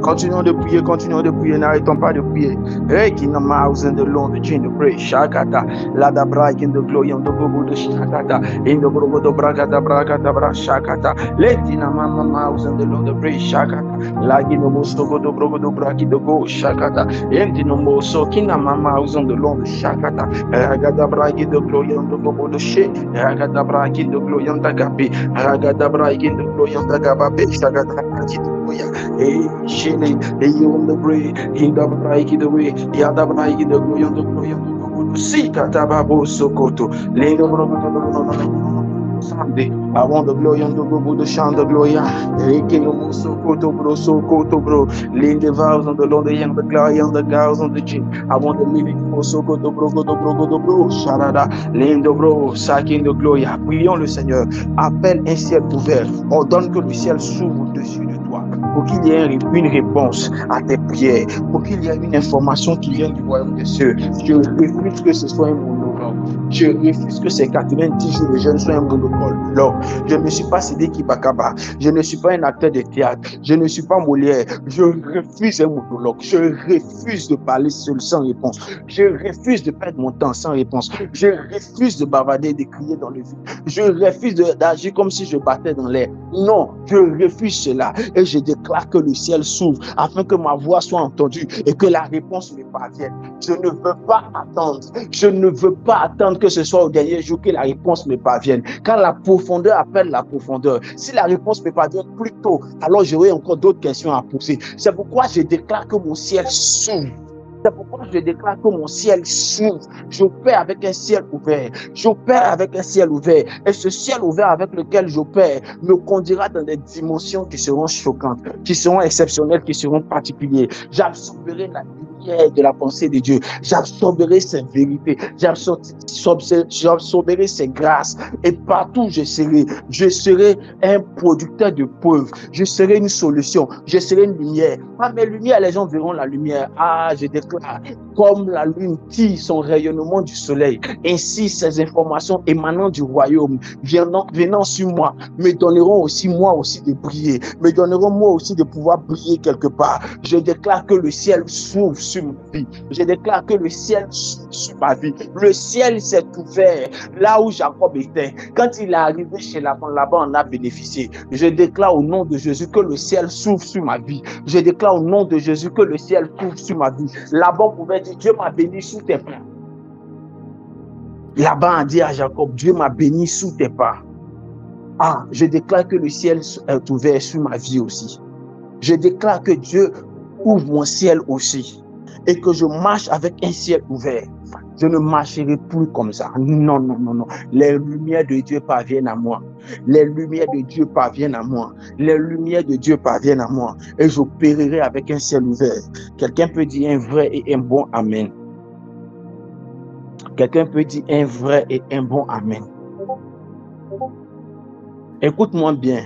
Continuons de prier, n'arrêtons pas de prier. Reiki na mausen de long de chain de pray. Shakata, la da break in the glory on the bobo de Shakata, in the bobo de bragata bragata bra Shakata, leti na mama mausen de long de pray. Shakata, la gino moso go do brogo do braki de go Shakata, enti no moso kina mama mausen de long de Shakata, ragata braki de glory on the bobo de she, ragata braki de glory on the gapi, ragata braki de glory on the gababe, Shakata braki de Shele, on the bray, in the break the way, Yada break the glory on the glory on the Sika Tababo Sokoto, Lendo Sunday. I want the glory on the go the shine the glory. Rekin Sokoto bro, Sokoto bro, Lend the vows on the Lord, the young, the glory on the girls on the chin. I want the living for Sokoto bro, go bro, Sharada, Lendo bro, Sakin the glory. Prions le Seigneur, appelle un ciel ouvert, ordonne que le ciel s'ouvre au-dessus de toi. Pour qu'il y ait une réponse à tes prières, pour qu'il y ait une information qui vient du royaume des cieux. Je refuse que ce soit un monologue. Je refuse que ces 90 jours de jeûne soient un monologue. Je ne suis pas Sidiki Bakaba. Je ne suis pas un acteur de théâtre. Je ne suis pas Molière. Je refuse un monologue. Je refuse de parler seul sans réponse. Je refuse de perdre mon temps sans réponse. Je refuse de bavarder, de crier dans le vide. Je refuse d'agir comme si je battais dans l'air. Non, je refuse cela. Et je déclare que le ciel s'ouvre afin que ma voix soit entendue et que la réponse me parvienne. Je ne veux pas attendre. Je ne veux pas attendre que ce soit au dernier jour que la réponse me parvienne. Quand la profondeur appelle la profondeur, si la réponse me parvient plus tôt, alors j'aurai encore d'autres questions à poser. C'est pourquoi je déclare que mon ciel s'ouvre. C'est pourquoi je déclare que mon ciel s'ouvre. J'opère avec un ciel ouvert. J'opère avec un ciel ouvert. Et ce ciel ouvert avec lequel j'opère me conduira dans des dimensions qui seront choquantes, qui seront exceptionnelles, qui seront particulières. J'absorberai la lumière de la pensée de Dieu. J'absorberai ses vérités. J'absorberai ses grâces. Et partout où je serai un producteur de preuves. Je serai une solution. Je serai une lumière. Par mes lumières, les gens verront la lumière. Ah, je déclare, comme la lune tire son rayonnement du soleil, ainsi ces informations émanant du royaume venant sur moi me donneront aussi moi aussi de briller, me donneront moi aussi de pouvoir briller quelque part. Je déclare que le ciel s'ouvre sur ma vie. Je déclare que le ciel s'ouvre sur ma vie. Le ciel s'est ouvert là où Jacob était. Quand il est arrivé chez Laban, Laban en a bénéficié. Je déclare au nom de Jésus que le ciel s'ouvre sur ma vie. Je déclare au nom de Jésus que le ciel s'ouvre sur ma vie. Laban pouvait dire, Dieu m'a béni sous tes pas. Laban a dit à Jacob, Dieu m'a béni sous tes pas. Ah, je déclare que le ciel est ouvert sur ma vie aussi. Je déclare que Dieu ouvre mon ciel aussi et que je marche avec un ciel ouvert. Je ne marcherai plus comme ça. Non, non, non, non. Les lumières de Dieu parviennent à moi. Les lumières de Dieu parviennent à moi. Les lumières de Dieu parviennent à moi. Et j'opérerai avec un ciel ouvert. Quelqu'un peut dire un vrai et un bon Amen. Quelqu'un peut dire un vrai et un bon Amen. Écoute-moi bien.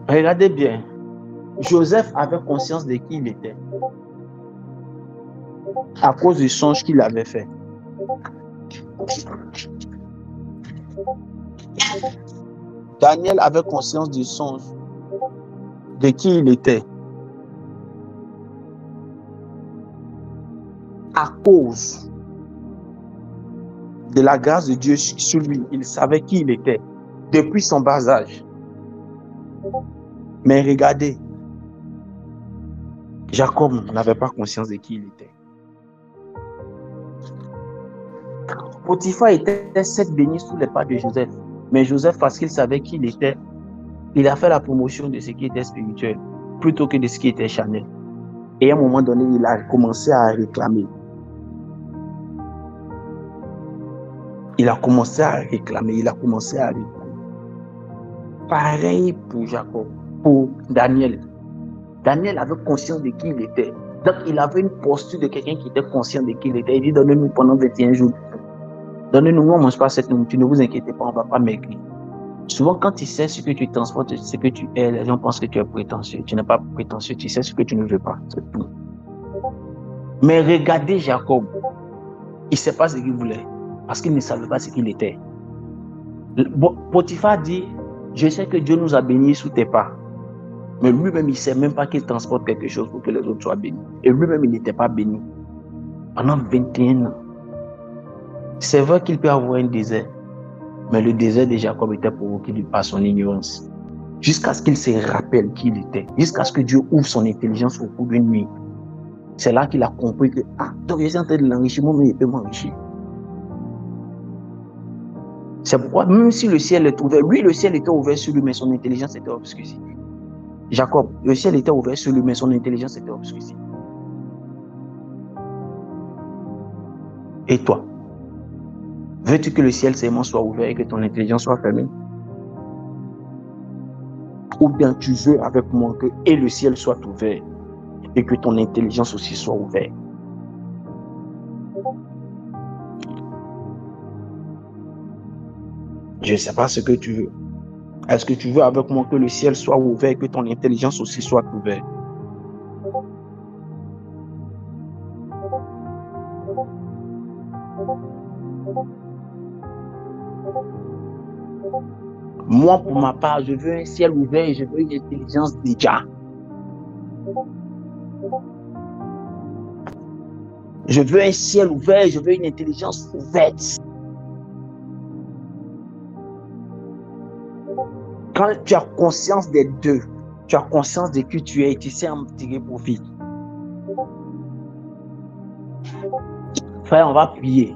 Regardez bien. Joseph avait conscience de qui il était à cause du songe qu'il avait fait. Daniel avait conscience du songe de qui il était à cause de la grâce de Dieu sur lui. Il savait qui il était. depuis son bas âge. Mais regardez, Jacob n'avait pas conscience de qui il était. Potiphar était certes béni sous les pas de Joseph, mais Joseph, parce qu'il savait qui il était, il a fait la promotion de ce qui était spirituel plutôt que de ce qui était charnel. Et à un moment donné, il a commencé à réclamer. Il a commencé à réclamer. Pareil pour Jacob, pour Daniel. Daniel avait conscience de qui il était. Donc, il avait une posture de quelqu'un qui était conscient de qui il était. Il dit, donnez-nous pendant 21 jours. Donnez-nous, on ne mange pas cette nourriture, ne vous inquiétez pas, on ne va pas maigrir. Souvent, quand tu sais ce que tu transportes, ce que tu es, les gens pensent que tu es prétentieux. Tu n'es pas prétentieux, tu sais ce que tu ne veux pas. C'est tout. Mais regardez Jacob. Il ne sait pas ce qu'il voulait. Parce qu'il ne savait pas ce qu'il était. Potiphar dit, je sais que Dieu nous a bénis sous tes pas. Mais lui-même, il ne sait même pas qu'il transporte quelque chose pour que les autres soient bénis. Et lui-même, il n'était pas béni. Pendant 21 ans. C'est vrai qu'il peut avoir un désert. Mais le désert de Jacob était provoqué par son ignorance. Jusqu'à ce qu'il se rappelle qui il était. Jusqu'à ce que Dieu ouvre son intelligence au cours d'une nuit. C'est là qu'il a compris que, donc je suis en train de l'enrichissement, mais il peut m'enrichir. C'est pourquoi, même si le ciel est ouvert, lui, le ciel était ouvert sur lui, mais son intelligence était obscurcie. Jacob, le ciel était ouvert sur lui, mais son intelligence était obscurcie. Et toi? Veux-tu que le ciel seulement soit ouvert et que ton intelligence soit fermée? Ou bien tu veux avec moi que et le ciel soit ouvert et que ton intelligence aussi soit ouverte? Je ne sais pas ce que tu veux. Est-ce que tu veux avec moi que le ciel soit ouvert et que ton intelligence aussi soit ouverte? Moi, pour ma part, je veux un ciel ouvert et je veux une intelligence déjà. Je veux un ciel ouvert et je veux une intelligence ouverte. Quand tu as conscience des deux, tu as conscience de qui tu es et tu sais en tirer profit. Frère, on va prier.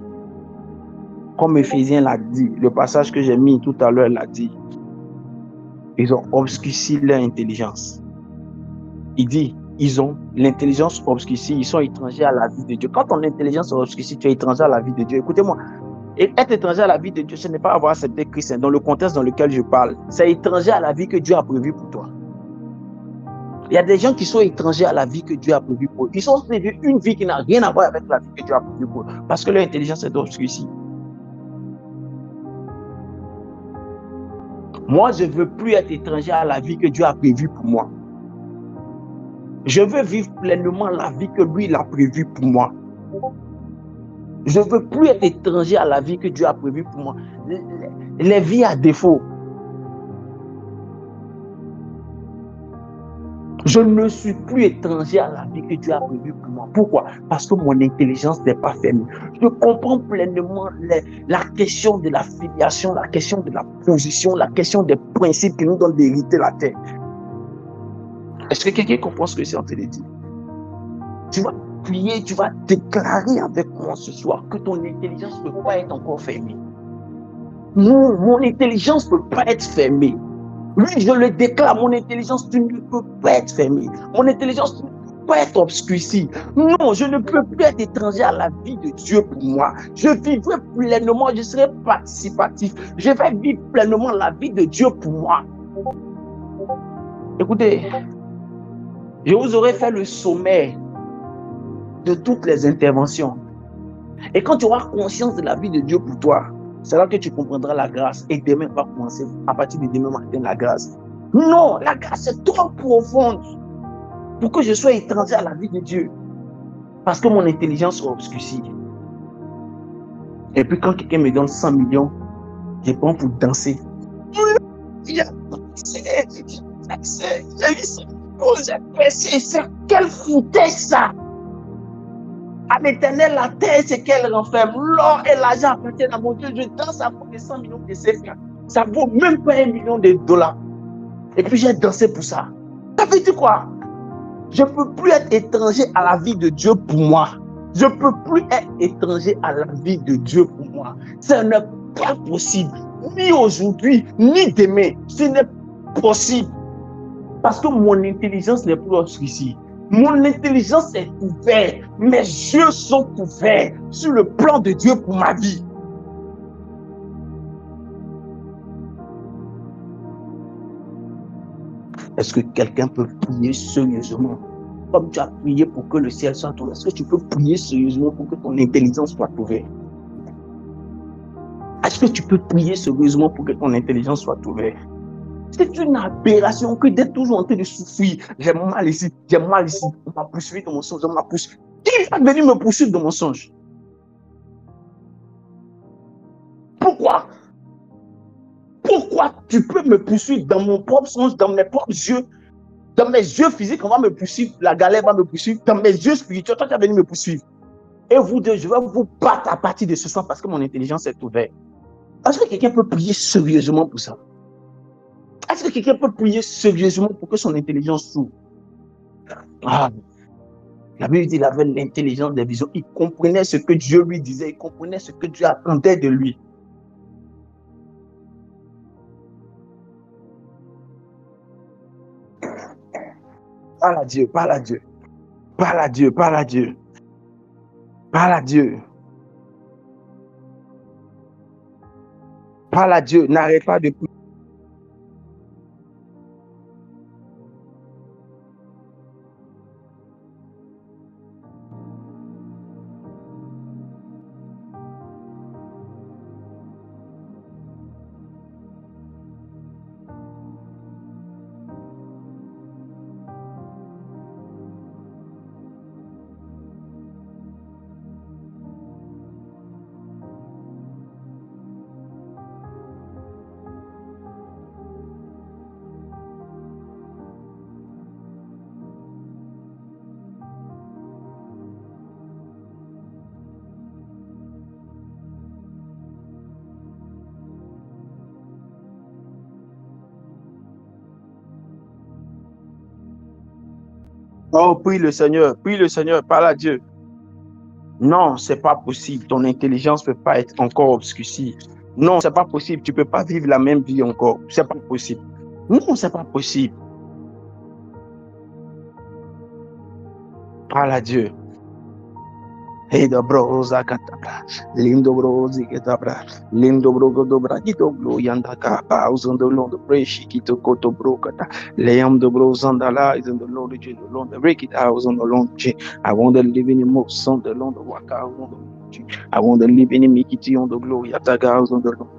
Comme Ephésien l'a dit, le passage que j'ai mis tout à l'heure l'a dit. Ils ont obscurci leur intelligence. Il dit, ils ont l'intelligence obscurcie, ils sont étrangers à la vie de Dieu. Quand ton intelligence est obscurcie, tu es étranger à la vie de Dieu. Écoutez-moi, être étranger à la vie de Dieu, ce n'est pas avoir accepté Christ. Dans le contexte dans lequel je parle, c'est étranger à la vie que Dieu a prévue pour toi. Il y a des gens qui sont étrangers à la vie que Dieu a prévue pour eux. Ils sont prévus une vie qui n'a rien à voir avec la vie que Dieu a prévue pour eux, parce que leur intelligence est obscurcie. Moi, je ne veux plus être étranger à la vie que Dieu a prévue pour moi. Je veux vivre pleinement la vie que lui, il a prévue pour moi. Je ne veux plus être étranger à la vie que Dieu a prévue pour moi. Les vies à défaut. Je ne suis plus étranger à la vie que Dieu a prévue pour moi. Pourquoi? Parce que mon intelligence n'est pas fermée. Je comprends pleinement la question de la filiation, la question de la position, la question des principes qui nous donnent d'hériter la terre. Est-ce que quelqu'un comprend ce que c'est en train de dire? Tu vas prier, tu vas déclarer avec moi ce soir que ton intelligence ne peut pas être encore fermée. Non, mon intelligence ne peut pas être fermée. Oui, je le déclare, mon intelligence ne peut pas être fermée. Mon intelligence ne peut pas être obscurcie. Non, je ne peux plus être étranger à la vie de Dieu pour moi. Je vivrai pleinement, je serai participatif. Je vais vivre pleinement la vie de Dieu pour moi. Écoutez, je vous aurais fait le sommaire de toutes les interventions. Et quand tu auras conscience de la vie de Dieu pour toi, c'est là que tu comprendras la grâce. Et demain va commencer, à partir de demain matin, la grâce. Non, la grâce est trop profonde pour que je sois étranger à la vie de Dieu. Parce que mon intelligence soit obscurcie. Et puis quand quelqu'un me donne 100 millions, je prends pour danser. C'est quelle foutaise ça! À l'Éternel, la terre, c'est qu'elle renferme. L'or et l'argent appartiennent à mon Dieu. Je danse à propos de 100 millions de CFA. Ça vaut même pas $1 million. Et puis j'ai dansé pour ça. Ça veut dire quoi? Je ne peux plus être étranger à la vie de Dieu pour moi. Je ne peux plus être étranger à la vie de Dieu pour moi. Ce n'est pas possible. Ni aujourd'hui, ni demain. Ce n'est pas possible. Parce que mon intelligence n'est plus ici. Mon intelligence est ouverte. Mes yeux sont ouverts sur le plan de Dieu pour ma vie. Est-ce que quelqu'un peut prier sérieusement? Comme tu as prié pour que le ciel soit ouvert, est-ce que tu peux prier sérieusement pour que ton intelligence soit ouverte? Est-ce que tu peux prier sérieusement pour que ton intelligence soit ouverte? C'est une aberration que d'être toujours en train de souffrir. J'ai mal ici, j'ai mal ici. On m'a poursuivi dans mon songe, on m'a poursuivi. Qui va venir me poursuivre dans mon songe? Pourquoi? Pourquoi tu peux me poursuivre dans mon propre songe, dans mes propres yeux? Dans mes yeux physiques, on va me poursuivre, la galère va me poursuivre. Dans mes yeux spirituels, toi, tu vas venir me poursuivre. Et vous deux, je vais vous battre à partir de ce soir parce que mon intelligence est ouverte. Est-ce que quelqu'un peut prier sérieusement pour ça? Est-ce que quelqu'un peut prier sérieusement pour que son intelligence s'ouvre? Ah, la Bible dit qu'il avait l'intelligence des visions. Il comprenait ce que Dieu lui disait. Il comprenait ce que Dieu attendait de lui. Parle à Dieu, parle à Dieu. Parle à Dieu, parle à Dieu. Parle à Dieu. Parle à Dieu. N'arrête pas de prier. Oh, prie le Seigneur, parle à Dieu. Non, c'est pas possible. Ton intelligence ne peut pas être encore obscurcie. Non, c'est pas possible. Tu peux pas vivre la même vie encore. C'est pas possible. Non, c'est pas possible. Parle à Dieu. Hey, dobro zakataba, lindo bro zikatabra, lindo bro godobra, kito bro yandaka, usando londo breshi, kito koto bro kata, leam do bro zandala, is in the Lord, the Lord, the break it out on the long chain. I want to live in the most on the Lord, waka on the chain. I want to live in the Mikiti on the glory, Ataga on the Lord.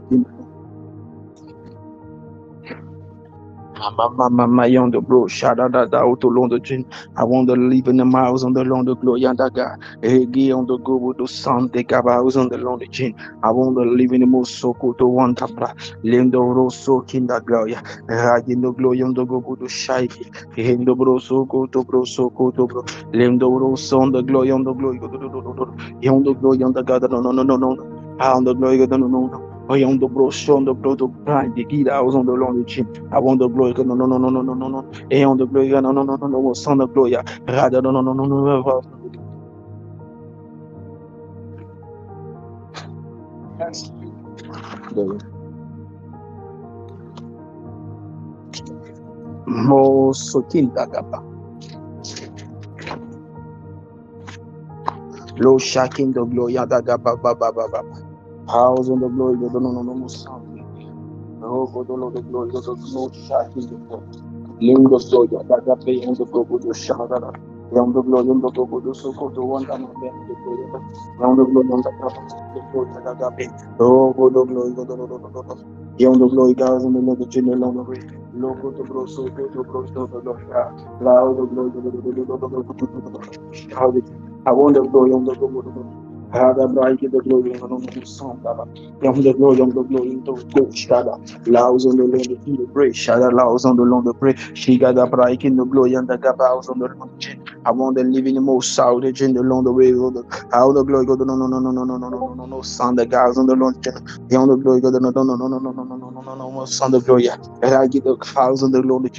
Mama yonder bro, shada da da auto long the chin. I want to live in the miles on the long the glory and daga. Egi on the go with the sun, the cabows on the long the chin. I want to live in the most so to one tapra. Lindo rosso kinda gloria. Ragin the glory on the go with the shy. Hindo bro so go to bro so go to bro. Lindo rosso on the glory on the glory. On the glory on the god. No. On the glory no. I want the bro, show the bro, the blind, the kid, I was on the long chin. I want the glory, no. I want the glory, no, son of glory, rather, no. Moso kinda gaba. Low shaking the glory, da gaba. House on the glory, no sound. No, go to the glory, no shaking the glory. Lingo soya, that pay on the go to Shadara. Round the glory on the go to Soko to one time, round the glory on the agape. Oh, go to glory, go to Young the glory, guys, and the little general on the way. Loco to bro, so go to bro, so the loud the glory. I want the glory on the go. Hada bright the glory on the song, Yam the glory on the glory into go shada. Laos on the land in the break, shada laos on the long the break. She got a bright in the glory and the gabaos on the long chin. I want the living most out the gin, the long the way, how the glory go, no, son, the guys on the Lord, the on the glory go, no, son, the glory, and I get the cows on the Lord,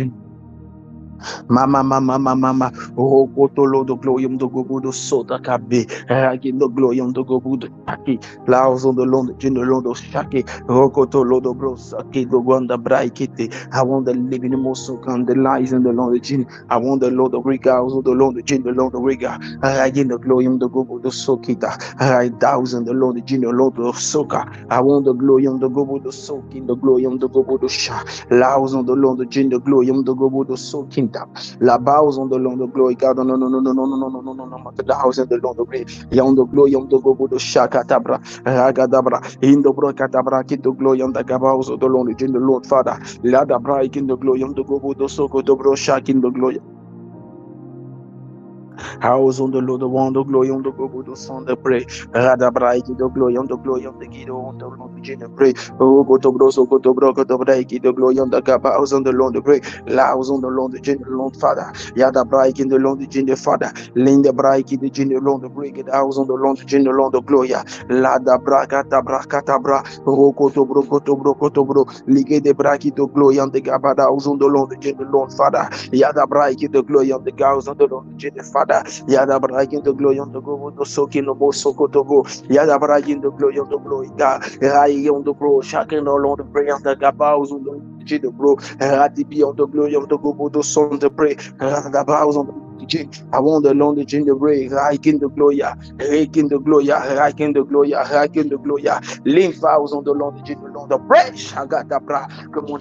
Mama, oh, Kotolo, the glorium, the Gobudo, Sota Kabe, Ragin, the glorium, the Gobudo, Shaki, Laos on the Lord, General, the Shaki, Rokotolo, the Brosaki, the Wanda Braikiti. I want the living Mosukan, the lies in the Lord, the Gin. I want the Lord of Regals, the Lord, the Gin, the Lord of Riga, Ragin, the glorium, the Gobudo, Sokita, I thousand, the Lord, the Gin, the Lord of Soka. I want the glorium, the Gobudo, Sokin, the glorium, the Gobudo Sha, Laos on the Lord, the Gin, the glorium, the Gobudo, Sokinta. La base on the long the glory, God, no, the house in the long the glory, young the glory, young the go to Shakatabra, Ragadabra, in the Brocatabra, kid the glory, on the Gabaus of the Lord, in the Lord Father, Ladabra, in the glory, young the go to Soko, the Bro Shak in the glory. House on the Lord, the one, the glory on the go to Son, the pray, Radabra, the glory on the Gido on the Lord, the pray, oh, go to Broso, go to Broco, the break, the glory on the Gabaus on the Lord, the pray, Laos on the Lord, the Lord Father, Yada Braik in the Lord, the Gin, the Father, Linda Braik in the Gin, the Lord, the break it, house on the Lord, the Gin, the Lord, the Gloria, Lada Bracata Bracatabra, Roko to Bro, Lige de Braki to Gloria on the Gabada, house on the Lord, the Gin, the Lord Father, Yada Braik in the Gloria on the Gauss on the Lord, the Gin, the Father, Yada Braik in the Gloria on the Go, the Soki no Mo Sokotogo, Yada Braik in the Gloria on the Glory, Rai on the Bro, Shakin no Lord, the prayer on the Gabaus on the Gin, the Bro, Ratibi on the Glory on the Go, the Son, the pray, the Bows on the Gin. I want the Lord, the Gin, the Bray, Rakin the Gloria, Rakin the Gloria, Rakin the Gloria, Rakin the Gloria, Link vows on the Lord, the Gin, the Lord, the Bray, Shagatabra, que mon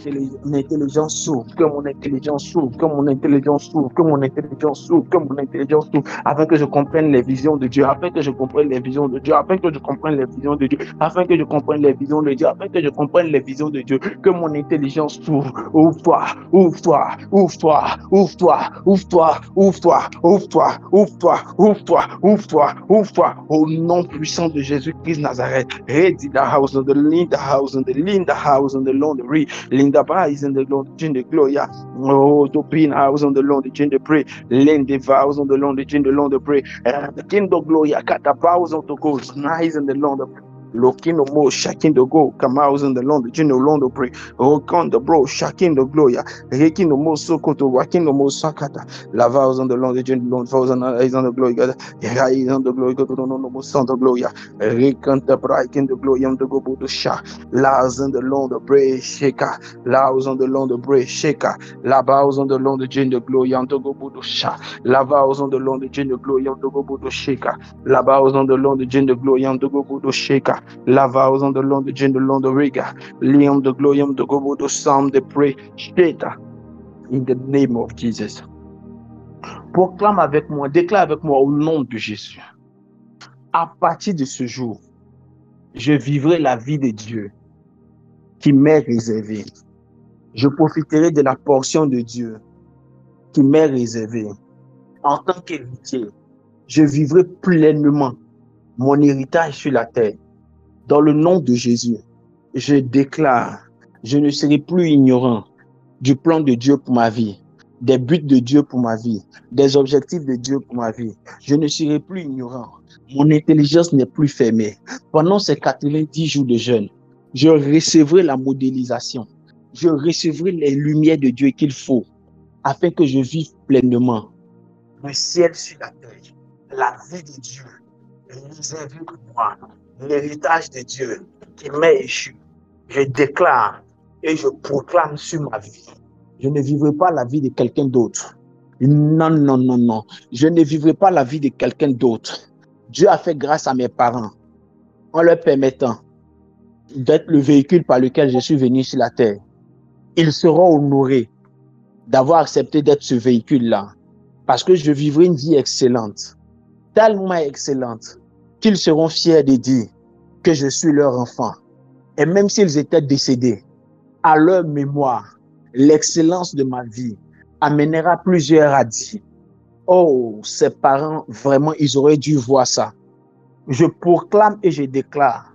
intelligence s'ouvre, que mon intelligence s'ouvre, que mon intelligence s'ouvre, que mon intelligence s'ouvre, que mon intelligence s'ouvre, afin que je comprenne les visions de Dieu, afin que je comprenne les visions de Dieu, afin que je comprenne les visions de Dieu, afin que je comprenne les visions de Dieu, afin que je comprenne les visions de Dieu, que mon intelligence s'ouvre, ouvre-toi, ouvre-toi, ouvre-toi, ouvre-toi, ouvre-toi, ouvre-toi, ouvre-toi, ouvre-toi, ouvre-toi, ouvre-toi, ouvre-toi, au nom puissant de Jésus-Christ Nazareth. Ready the house of the Linda house and the Linda house and the laundry, Linda Bais and the Lord, the Gloria, oh, to pin house on the Lord, the gender pray, Linda vows on the Lord, the gender Lord, the pray, and the Kingdom Gloria, cut the vows on the ghost, nice and the Lord, Lokino mo shaking the go, Kamaus and the Lord, the Gino Londo pray, oh, con the bro, shaking the Gloria, Rekino mo Sokoto, Wakino mo Sakata, La vows on the Lord, the Gino Lord, vows on the Glory, God, Rai on the Glory, God, no Santa Gloria, Rekanta Bright in the Glory on the go to Sha, Laws on the Lord, the Bray Shaker, Laos on the Lord, the Bray Shaker, La vows on the Lord, the Gino Glory on the go to Sha, La vows on the Lord, the Gino Glory on the go to Shaker, La vows on the Lord, the Gino Glory on the go to Shaker. La vows on the Lord, the gender Lord, the Riga, Liam, the Glorium, the Gobo, the Psalm, the Pray, Sheta, in the name of Jesus. Proclame avec moi, déclare avec moi au nom de Jésus. À partir de ce jour, je vivrai la vie de Dieu qui m'est réservée. Je profiterai de la portion de Dieu qui m'est réservée. En tant qu'héritier, je vivrai pleinement mon héritage sur la terre. Dans le nom de Jésus, je déclare, je ne serai plus ignorant du plan de Dieu pour ma vie, des buts de Dieu pour ma vie, des objectifs de Dieu pour ma vie. Je ne serai plus ignorant. Mon intelligence n'est plus fermée. Pendant ces 90 jours de jeûne, je recevrai la modélisation. Je recevrai les lumières de Dieu qu'il faut afin que je vive pleinement le ciel sur la terre, la vie de Dieu, réservée pour moi. L'héritage de Dieu qui m'est échu, je déclare et je proclame sur ma vie. Je ne vivrai pas la vie de quelqu'un d'autre. Non. Je ne vivrai pas la vie de quelqu'un d'autre. Dieu a fait grâce à mes parents en leur permettant d'être le véhicule par lequel je suis venu sur la terre. Ils seront honorés d'avoir accepté d'être ce véhicule-là parce que je vivrai une vie excellente, tellement excellente, qu'ils seront fiers de dire que je suis leur enfant. Et même s'ils étaient décédés, à leur mémoire, l'excellence de ma vie amènera plusieurs à dire, oh, ces parents, vraiment, ils auraient dû voir ça. Je proclame et je déclare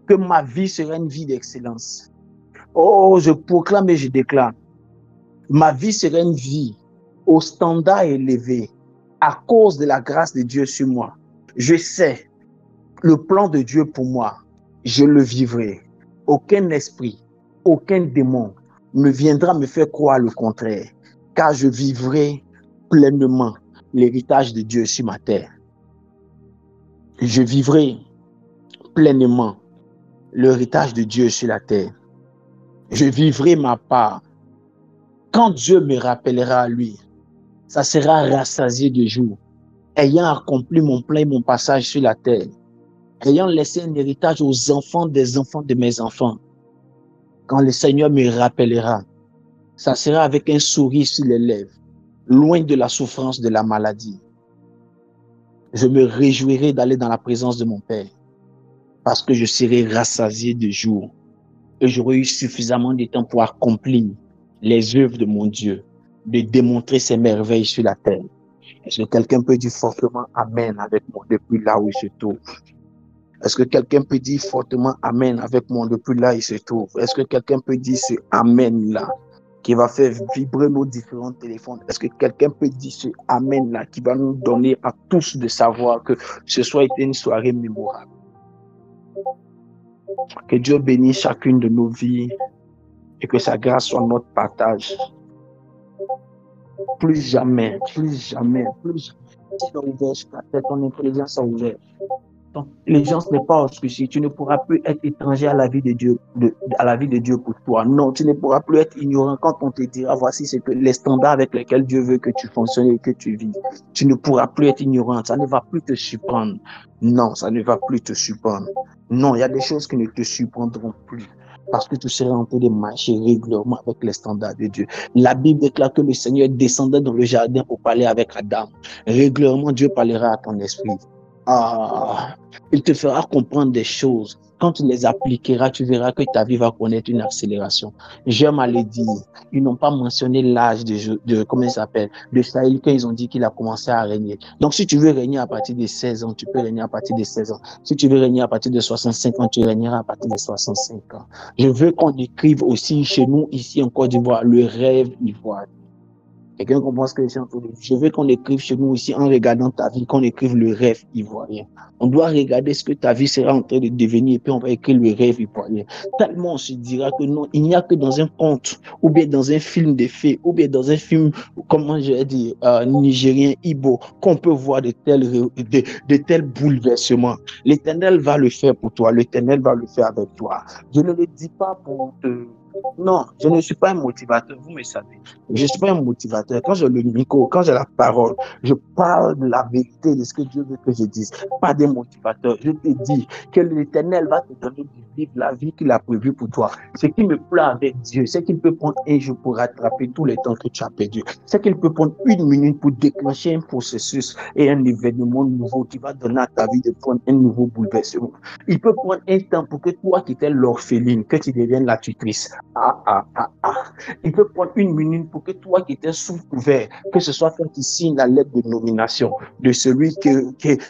que ma vie sera une vie d'excellence. Oh, je proclame et je déclare, ma vie sera une vie au standard élevé, à cause de la grâce de Dieu sur moi, je sais le plan de Dieu pour moi, je le vivrai. Aucun esprit, aucun démon ne viendra me faire croire le contraire, car je vivrai pleinement l'héritage de Dieu sur ma terre. Je vivrai pleinement l'héritage de Dieu sur la terre. Je vivrai ma part. Quand Dieu me rappellera à lui, ça sera rassasié de jour, ayant accompli mon plein et mon passage sur la terre, ayant laissé un héritage aux enfants des enfants de mes enfants. Quand le Seigneur me rappellera, ça sera avec un sourire sur les lèvres, loin de la souffrance de la maladie. Je me réjouirai d'aller dans la présence de mon Père, parce que je serai rassasié de jour et j'aurai eu suffisamment de temps pour accomplir les œuvres de mon Dieu, de démontrer ses merveilles sur la terre. Est-ce que quelqu'un peut dire fortement Amen avec moi depuis là où il se trouve? Est-ce que quelqu'un peut dire fortement Amen avec moi depuis là où il se trouve? Est-ce que quelqu'un peut dire ce Amen-là qui va faire vibrer nos différents téléphones? Est-ce que quelqu'un peut dire ce Amen-là qui va nous donner à tous de savoir que ce soir était une soirée mémorable? Que Dieu bénisse chacune de nos vies et que sa grâce soit notre partage. Plus jamais, plus jamais, plus jamais. Tu dois ouvrir sur ta tête, ton intelligence a ouvert. Ton intelligence n'est pas obscurcie. Tu ne pourras plus être étranger à la vie de Dieu, à la vie de Dieu pour toi. Non, tu ne pourras plus être ignorant quand on te dira voici ce que les standards avec lesquels Dieu veut que tu fonctionnes et que tu vives. Tu ne pourras plus être ignorant. Ça ne va plus te surprendre. Non, ça ne va plus te surprendre. Non, il y a des choses qui ne te surprendront plus. Parce que tu seras en train de marcher régulièrement avec les standards de Dieu. La Bible déclare que le Seigneur descendait dans le jardin pour parler avec Adam. Régulièrement, Dieu parlera à ton esprit. Il te fera comprendre des choses. Quand tu les appliqueras, tu verras que ta vie va connaître une accélération. J'aime à le dire. Ils n'ont pas mentionné l'âge comment il s'appelle, de Saül quand ils ont dit qu'il a commencé à régner. Donc, si tu veux régner à partir de 16 ans, tu peux régner à partir de 16 ans. Si tu veux régner à partir de 65 ans, tu régneras à partir de 65 ans. Je veux qu'on écrive aussi chez nous, ici en Côte d'Ivoire, le rêve ivoirien. Quelqu'un comprend ce que je suis en train de dire. Je veux qu'on écrive chez nous ici, en regardant ta vie, qu'on écrive le rêve ivoirien. On doit regarder ce que ta vie sera en train de devenir et puis on va écrire le rêve ivoirien. Tellement on se dira que non, il n'y a que dans un conte, ou bien dans un film de fées, ou bien dans un film, comment je vais dire, nigérien, Igbo, qu'on peut voir de tels bouleversements. L'Éternel va le faire pour toi, l'Éternel va le faire avec toi. Je ne le dis pas pour te... Non, je ne suis pas un motivateur, vous me savez. Je ne suis pas un motivateur. Quand j'ai le micro, quand j'ai la parole, je parle de la vérité, de ce que Dieu veut que je dise. Pas des motivateurs. Je te dis que l'Éternel va te donner de vivre la vie qu'il a prévue pour toi. Ce qui me plaît avec Dieu, c'est qu'il peut prendre un jour pour rattraper tous les temps que tu as perdu. C'est qu'il peut prendre une minute pour déclencher un processus et un événement nouveau qui va donner à ta vie de prendre un nouveau bouleversement. Il peut prendre un temps pour que toi qui étais l'orpheline, que tu deviennes la tutrice. Il peut prendre une minute pour que toi qui étais sous couvert, que ce soit quand tu signes la lettre de nomination de celui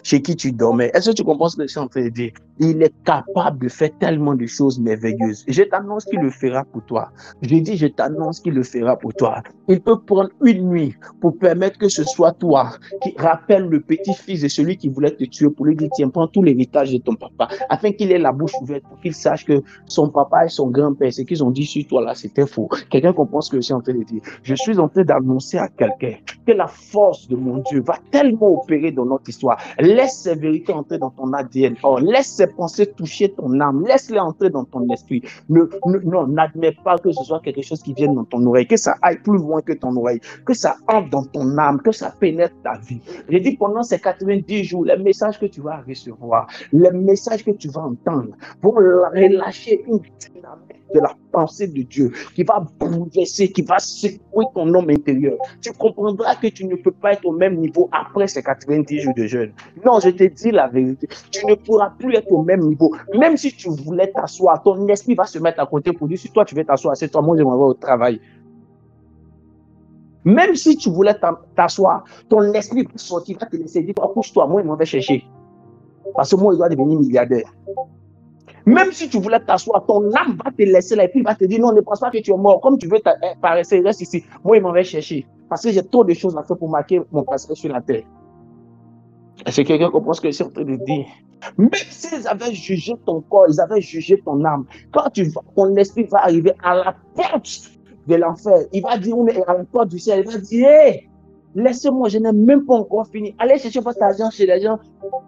chez qui tu dormais. Est-ce que tu comprends ce que je suis en train de dire? Il est capable de faire tellement de choses merveilleuses. Je t'annonce qu'il le fera pour toi. Je t'annonce qu'il le fera pour toi. Il peut prendre une nuit pour permettre que ce soit toi qui rappelle le petit-fils de celui qui voulait te tuer pour lui dire tiens, prends tout l'héritage de ton papa, afin qu'il ait la bouche ouverte pour qu'il sache que son papa et son grand-père, ce qu'ils ont dit sur toi là, c'était faux. Quelqu'un comprend ce que je suis en train de dire? Je suis en train d'annoncer à quelqu'un que la force de mon Dieu va tellement opérer dans notre histoire. Laisse ces vérités entrer dans ton ADN. Laisse ces pensées toucher ton âme. Laisse-les entrer dans ton esprit. Non, n'admets pas que ce soit quelque chose qui vienne dans ton oreille, que ça aille plus loin que ton oreille, que ça entre dans ton âme, que ça pénètre ta vie. J'ai dit pendant ces 90 jours, les messages que tu vas recevoir, les messages que tu vas entendre vont relâcher une dynamique de la pensée de Dieu qui va bouleverser, qui va secouer ton homme intérieur. Tu comprendras que tu ne peux pas être au même niveau après ces 90 jours de jeûne. Non, je te dis la vérité. Tu ne pourras plus être au même niveau. Même si tu voulais t'asseoir, ton esprit va se mettre à côté pour dire si toi tu veux t'asseoir, c'est toi, moi je m'en vais au travail. Même si tu voulais t'asseoir, ton esprit va sortir, va te laisser dire couche-toi, moi je m'en vais chercher. Parce que moi, il doit devenir milliardaire. Même si tu voulais t'asseoir, ton âme va te laisser là et puis il va te dire non, ne pense pas que tu es mort. Comme tu veux paraître, reste ici. Moi, il m'en va chercher. Parce que j'ai trop de choses à faire pour marquer mon passage sur la terre. Est-ce que quelqu'un comprend ce que je suis en train de dire? Même s'ils avaient jugé ton corps, ils avaient jugé ton âme. Quand tu vois, ton esprit va arriver à la porte de l'enfer. Il va dire, on est à la porte du ciel. Il va dire, hé, laissez-moi, je n'ai même pas encore fini. Allez chercher votre argent chez les gens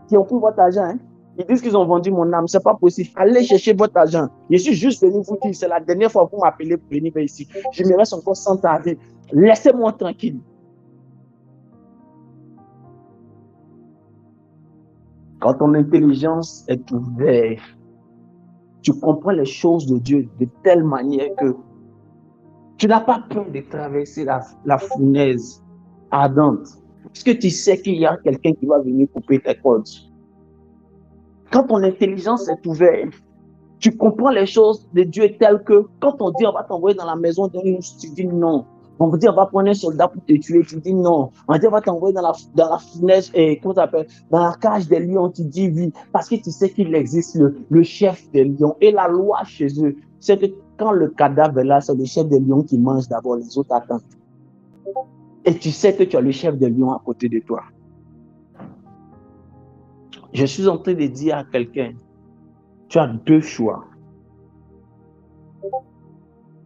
qui ont pris votre argent. Hein. Ils disent qu'ils ont vendu mon âme. C'est pas possible. Allez chercher votre argent. Je suis juste venu vous dire, c'est la dernière fois que vous m'appelez pour venir ici. Je me reste encore 100 ans à vivre. Laissez-moi tranquille. Quand ton intelligence est ouverte, tu comprends les choses de Dieu de telle manière que tu n'as pas peur de traverser la fournaise ardente. Parce que tu sais qu'il y a quelqu'un qui va venir couper tes cordes. Quand ton intelligence est ouverte, tu comprends les choses de Dieu telles que quand on dit on va t'envoyer dans la maison d'un ours, tu dis non. On va dire on va prendre un soldat pour te tuer, tu dis non. On va dire on va t'envoyer dans la fournaise, comment ça s'appelle, dans la cage des lions, tu dis oui. Parce que tu sais qu'il existe le chef des lions. Et la loi chez eux, c'est que quand le cadavre est là, c'est le chef des lions qui mange d'abord, les autres attendent. Et tu sais que tu as le chef des lions à côté de toi. Je suis en train de dire à quelqu'un, tu as deux choix.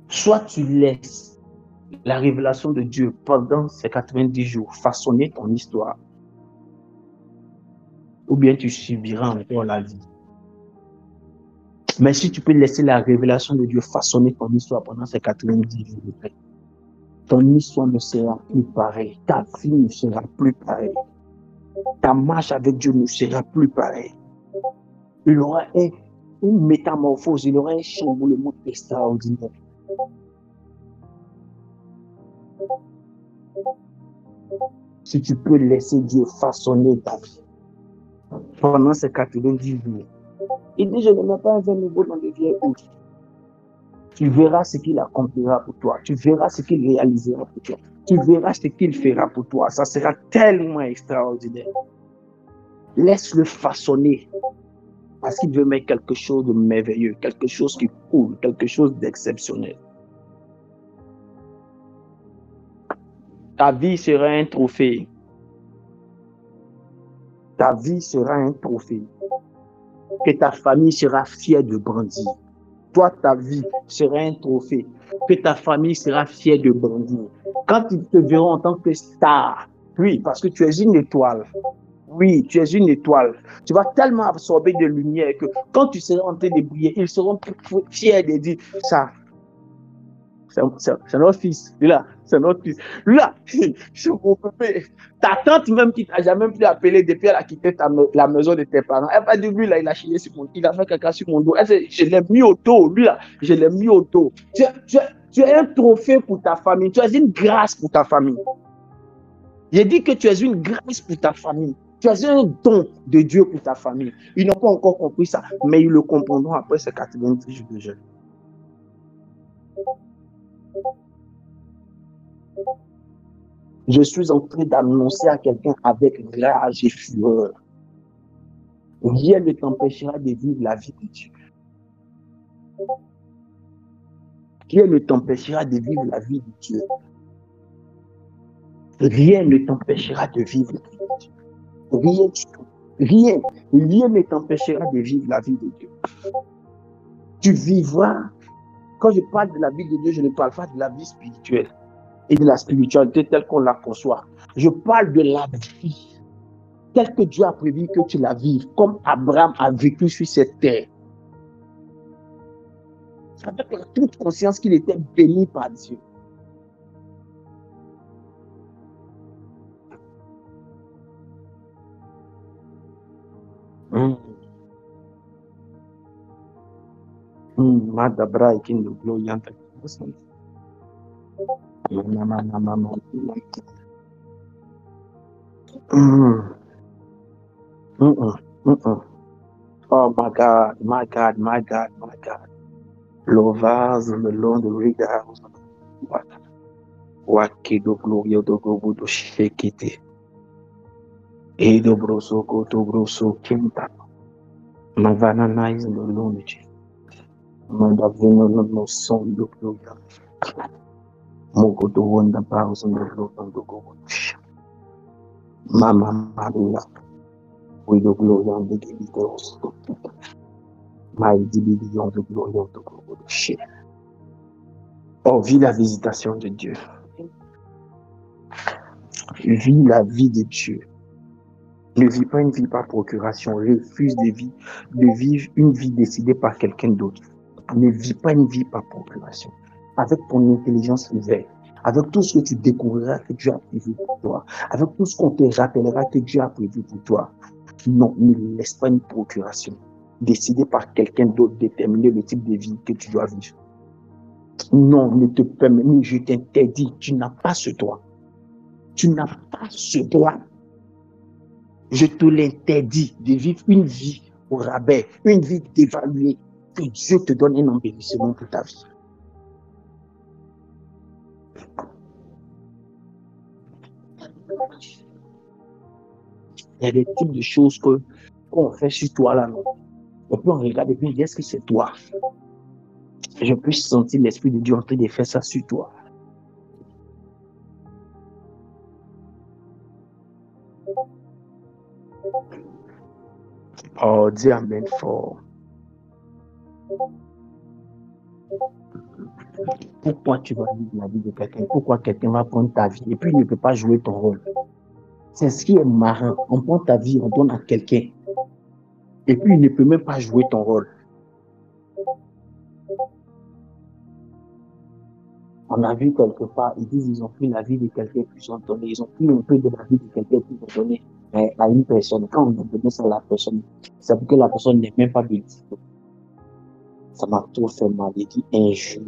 Soit tu laisses la révélation de Dieu pendant ces 90 jours façonner ton histoire, ou bien tu subiras encore la vie. Mais si tu peux laisser la révélation de Dieu façonner ton histoire pendant ces 90 jours, ton histoire ne sera plus pareille, ta vie ne sera plus pareille, ta marche avec Dieu ne sera plus pareille. Il y aura une métamorphose, il y aura un chamboulement extraordinaire. Si tu peux laisser Dieu façonner ta vie pendant ces 90 jours, il dit, je ne mets pas un vin nouveau dans les vieilles eaux. Tu verras ce qu'il accomplira pour toi. Tu verras ce qu'il réalisera pour toi. Tu verras ce qu'il fera pour toi. Ça sera tellement extraordinaire. Laisse-le façonner. Parce qu'il veut mettre quelque chose de merveilleux, quelque chose qui coule, quelque chose d'exceptionnel. Ta vie sera un trophée. Ta vie sera un trophée. Que ta famille sera fière de brandir. Toi, ta vie sera un trophée. Que ta famille sera fière de brandir. Quand ils te verront en tant que star, oui, parce que tu es une étoile. Oui, tu es une étoile. Tu vas tellement absorber de lumière que quand tu seras en train de briller, ils seront fiers de dire ça. C'est notre fils. Lui là, c'est notre fils. Lui là, c'est mon bébé. Ta tante même qui t'a jamais plus appelé depuis elle a quitté la maison de tes parents. Elle va dire lui là, il a chié sur mon dos. Il a fait caca sur mon dos. Je l'ai mis au dos. Lui là, je l'ai mis au dos. Tu es un trophée pour ta famille. Tu es une grâce pour ta famille. J'ai dit que tu es une grâce pour ta famille. Tu es un don de Dieu pour ta famille. Ils n'ont pas encore compris ça, mais ils le comprendront après ces 90 jours de jeûne. Je suis en train d'annoncer à quelqu'un avec rage et fureur. Rien ne t'empêchera de vivre la vie de Dieu. Rien ne t'empêchera de vivre la vie de Dieu. Rien ne t'empêchera de vivre la vie de Dieu. Rien du tout. Rien. Rien ne t'empêchera de vivre la vie de Dieu. Tu vivras. Quand je parle de la vie de Dieu, je ne parle pas de la vie spirituelle et de la spiritualité telle qu'on la conçoit. Je parle de la vie telle que Dieu a prévu que tu la vives, comme Abraham a vécu sur cette terre. Avec la toute conscience qu'il était béni par Dieu. Madabra ikindo gloyanta. Oh my God, my God, my God, my God. Lovers on the long the read house. Wakido gloria do gobo do shekite. Edo broso koto broso kinta. Mavana nais no lunch. Mandavino no son do gloria. Moko do wonder bows on the road on the gobo. Mama Maria. Oui, de gloire, de guérison. Maïdi, billion de gloire, de chien. Oh, vis la visitation de Dieu. Vis la vie de Dieu. Ne vis pas une vie par procuration. Refuse de vivre une vie décidée par quelqu'un d'autre. Ne vis pas une vie par procuration. Avec ton intelligence ouverte, avec tout ce que tu découvriras que Dieu a prévu pour toi, avec tout ce qu'on te rappellera que Dieu a prévu pour toi. Non, ne laisse pas une procuration décidée par quelqu'un d'autre déterminer le type de vie que tu dois vivre. Non, ne te permets, je t'interdis, tu n'as pas ce droit. Tu n'as pas ce droit. Je te l'interdis de vivre une vie au rabais, une vie dévaluée, que Dieu te donne un embellissement pour ta vie. Il y a des types de choses qu'on fait sur toi là, non? Et puis on regarde et puis on dit, est-ce que c'est toi? Je peux sentir l'Esprit de Dieu en train de faire ça sur toi. Oh, dis Amen fort. Pourquoi tu vas vivre la vie de quelqu'un? Pourquoi quelqu'un va prendre ta vie et puis il ne peut pas jouer ton rôle? C'est ce qui est marrant. On prend ta vie, on donne à quelqu'un et puis il ne peut même pas jouer ton rôle. On a vu quelque part, ils disent qu'ils ont pris la vie de quelqu'un puis ils ont donné. Ils ont pris un peu de la vie de quelqu'un puis ils ont donné à une personne. Quand on a donné ça à la personne, c'est pour que la personne n'ait même pas de diplôme. Ça m'a trop fait mal. Il dit injure.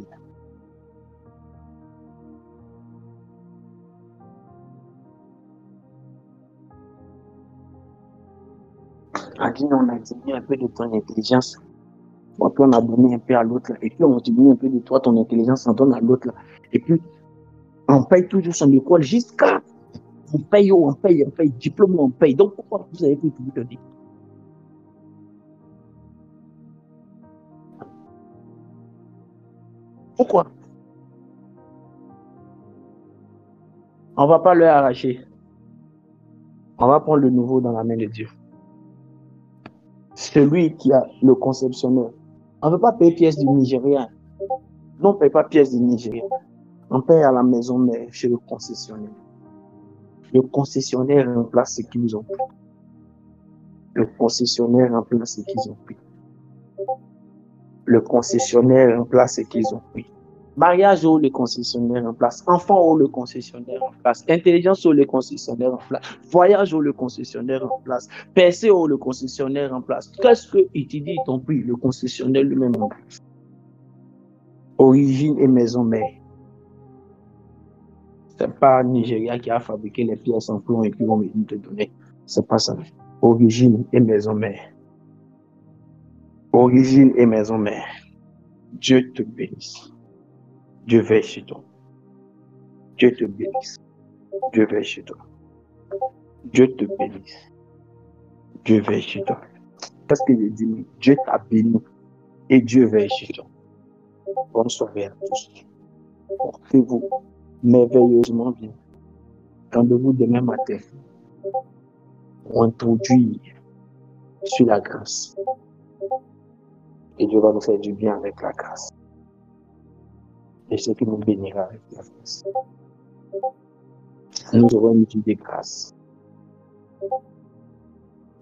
On a dit on a donné un peu de ton intelligence. Bon, puis on a donné un peu à l'autre. Et puis on diminue un peu de toi, ton intelligence, on donne à l'autre. Et puis on paye toujours son école jusqu'à. On paye, diplôme, on paye. Donc pourquoi vous avez pu tout donner? Pourquoi? On ne va pas leur arracher. On va prendre le nouveau dans la main de Dieu. Celui qui a le conceptionneur. On ne veut pas payer pièce du Nigeria. Non, on ne paye pas pièce du Nigeria. On paye à la maison mère chez le concessionnaire. Le concessionnaire remplace ce qu'ils ont pris. Le concessionnaire remplace ce qu'ils ont pris. Le concessionnaire remplace ce qu'ils ont pris. Mariage où le concessionnaire en place, enfant où le concessionnaire en place, intelligence où le concessionnaire en place, voyage où le concessionnaire en place, percée où le concessionnaire en place. Qu'est-ce que Itidi t'ont pris le concessionnaire lui-même en place? Origine et maison mère. C'est pas Nigeria qui a fabriqué les pièces en plomb et puis on va te donner. C'est pas ça. Origine et maison mère. Origine et maison mère. Dieu te bénisse. Dieu veille sur toi. Dieu te bénisse. Dieu veille sur toi. Dieu te bénisse. Dieu veille sur toi. Qu'est-ce que je dis? Dieu t'a béni et Dieu veille sur toi. Bonne soirée à tous. Portez-vous merveilleusement bien. Rendez-vous demain matin pour introduire sur la grâce. Et Dieu va nous faire du bien avec la grâce. Et ce qui nous bénira avec la grâce. Nous aurons une vie de grâce.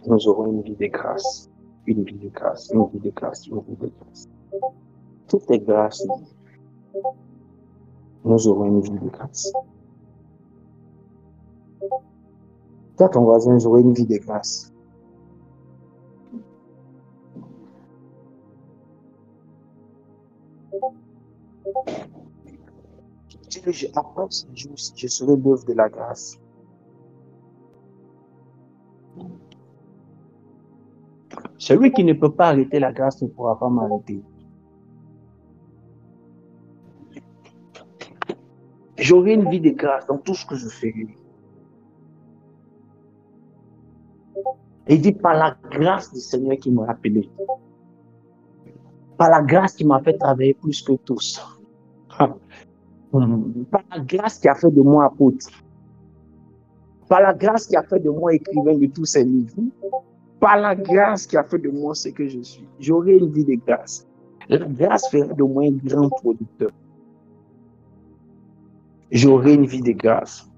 Nous aurons une vie de grâce. Une vie de grâce. Une vie de grâce. Une vie de grâce. Tout est grâce. Nous aurons une vie de grâce. Toi, ton voisin, vous aurez une vie de grâce. Dis-le, après ce jour-ci, je serai l'œuvre de la grâce. Celui qui ne peut pas arrêter la grâce ne pourra pas m'arrêter. J'aurai une vie de grâce dans tout ce que je ferai. Et il dit, par la grâce du Seigneur qui m'a appelé, par la grâce qui m'a fait travailler plus que tous, par la grâce qui a fait de moi apôtre, par la grâce qui a fait de moi écrivain de tous ces livres, Par la grâce qui a fait de moi ce que je suis, j'aurai une vie de grâce. La grâce fera de moi un grand producteur. J'aurai une vie de grâce.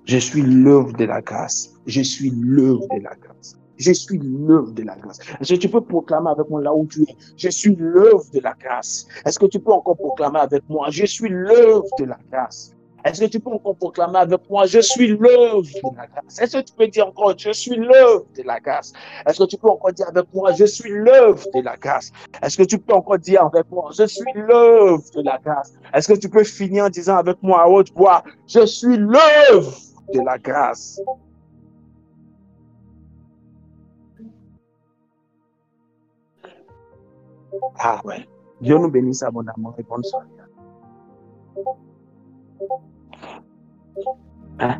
Je suis l'œuvre de la grâce. Je suis l'œuvre de la grâce. Je suis l'œuvre de la grâce. Est-ce que tu peux proclamer avec moi là où tu es? Je suis l'œuvre de la grâce. Est-ce que tu peux encore proclamer avec moi? Je suis l'œuvre de la grâce. Est-ce que tu peux encore proclamer avec moi? Je suis l'œuvre de la grâce. Est-ce que tu peux dire encore, je suis l'œuvre de la grâce? Est-ce que tu peux encore dire avec moi, je suis l'œuvre de la grâce? Est-ce que tu peux encore dire avec moi, je suis l'œuvre de la grâce? Est-ce que tu peux finir en disant avec moi à haute voix, je suis l'œuvre de la grâce? Ah ouais. Dieu nous bénisse abondamment et bonne soirée. Hein?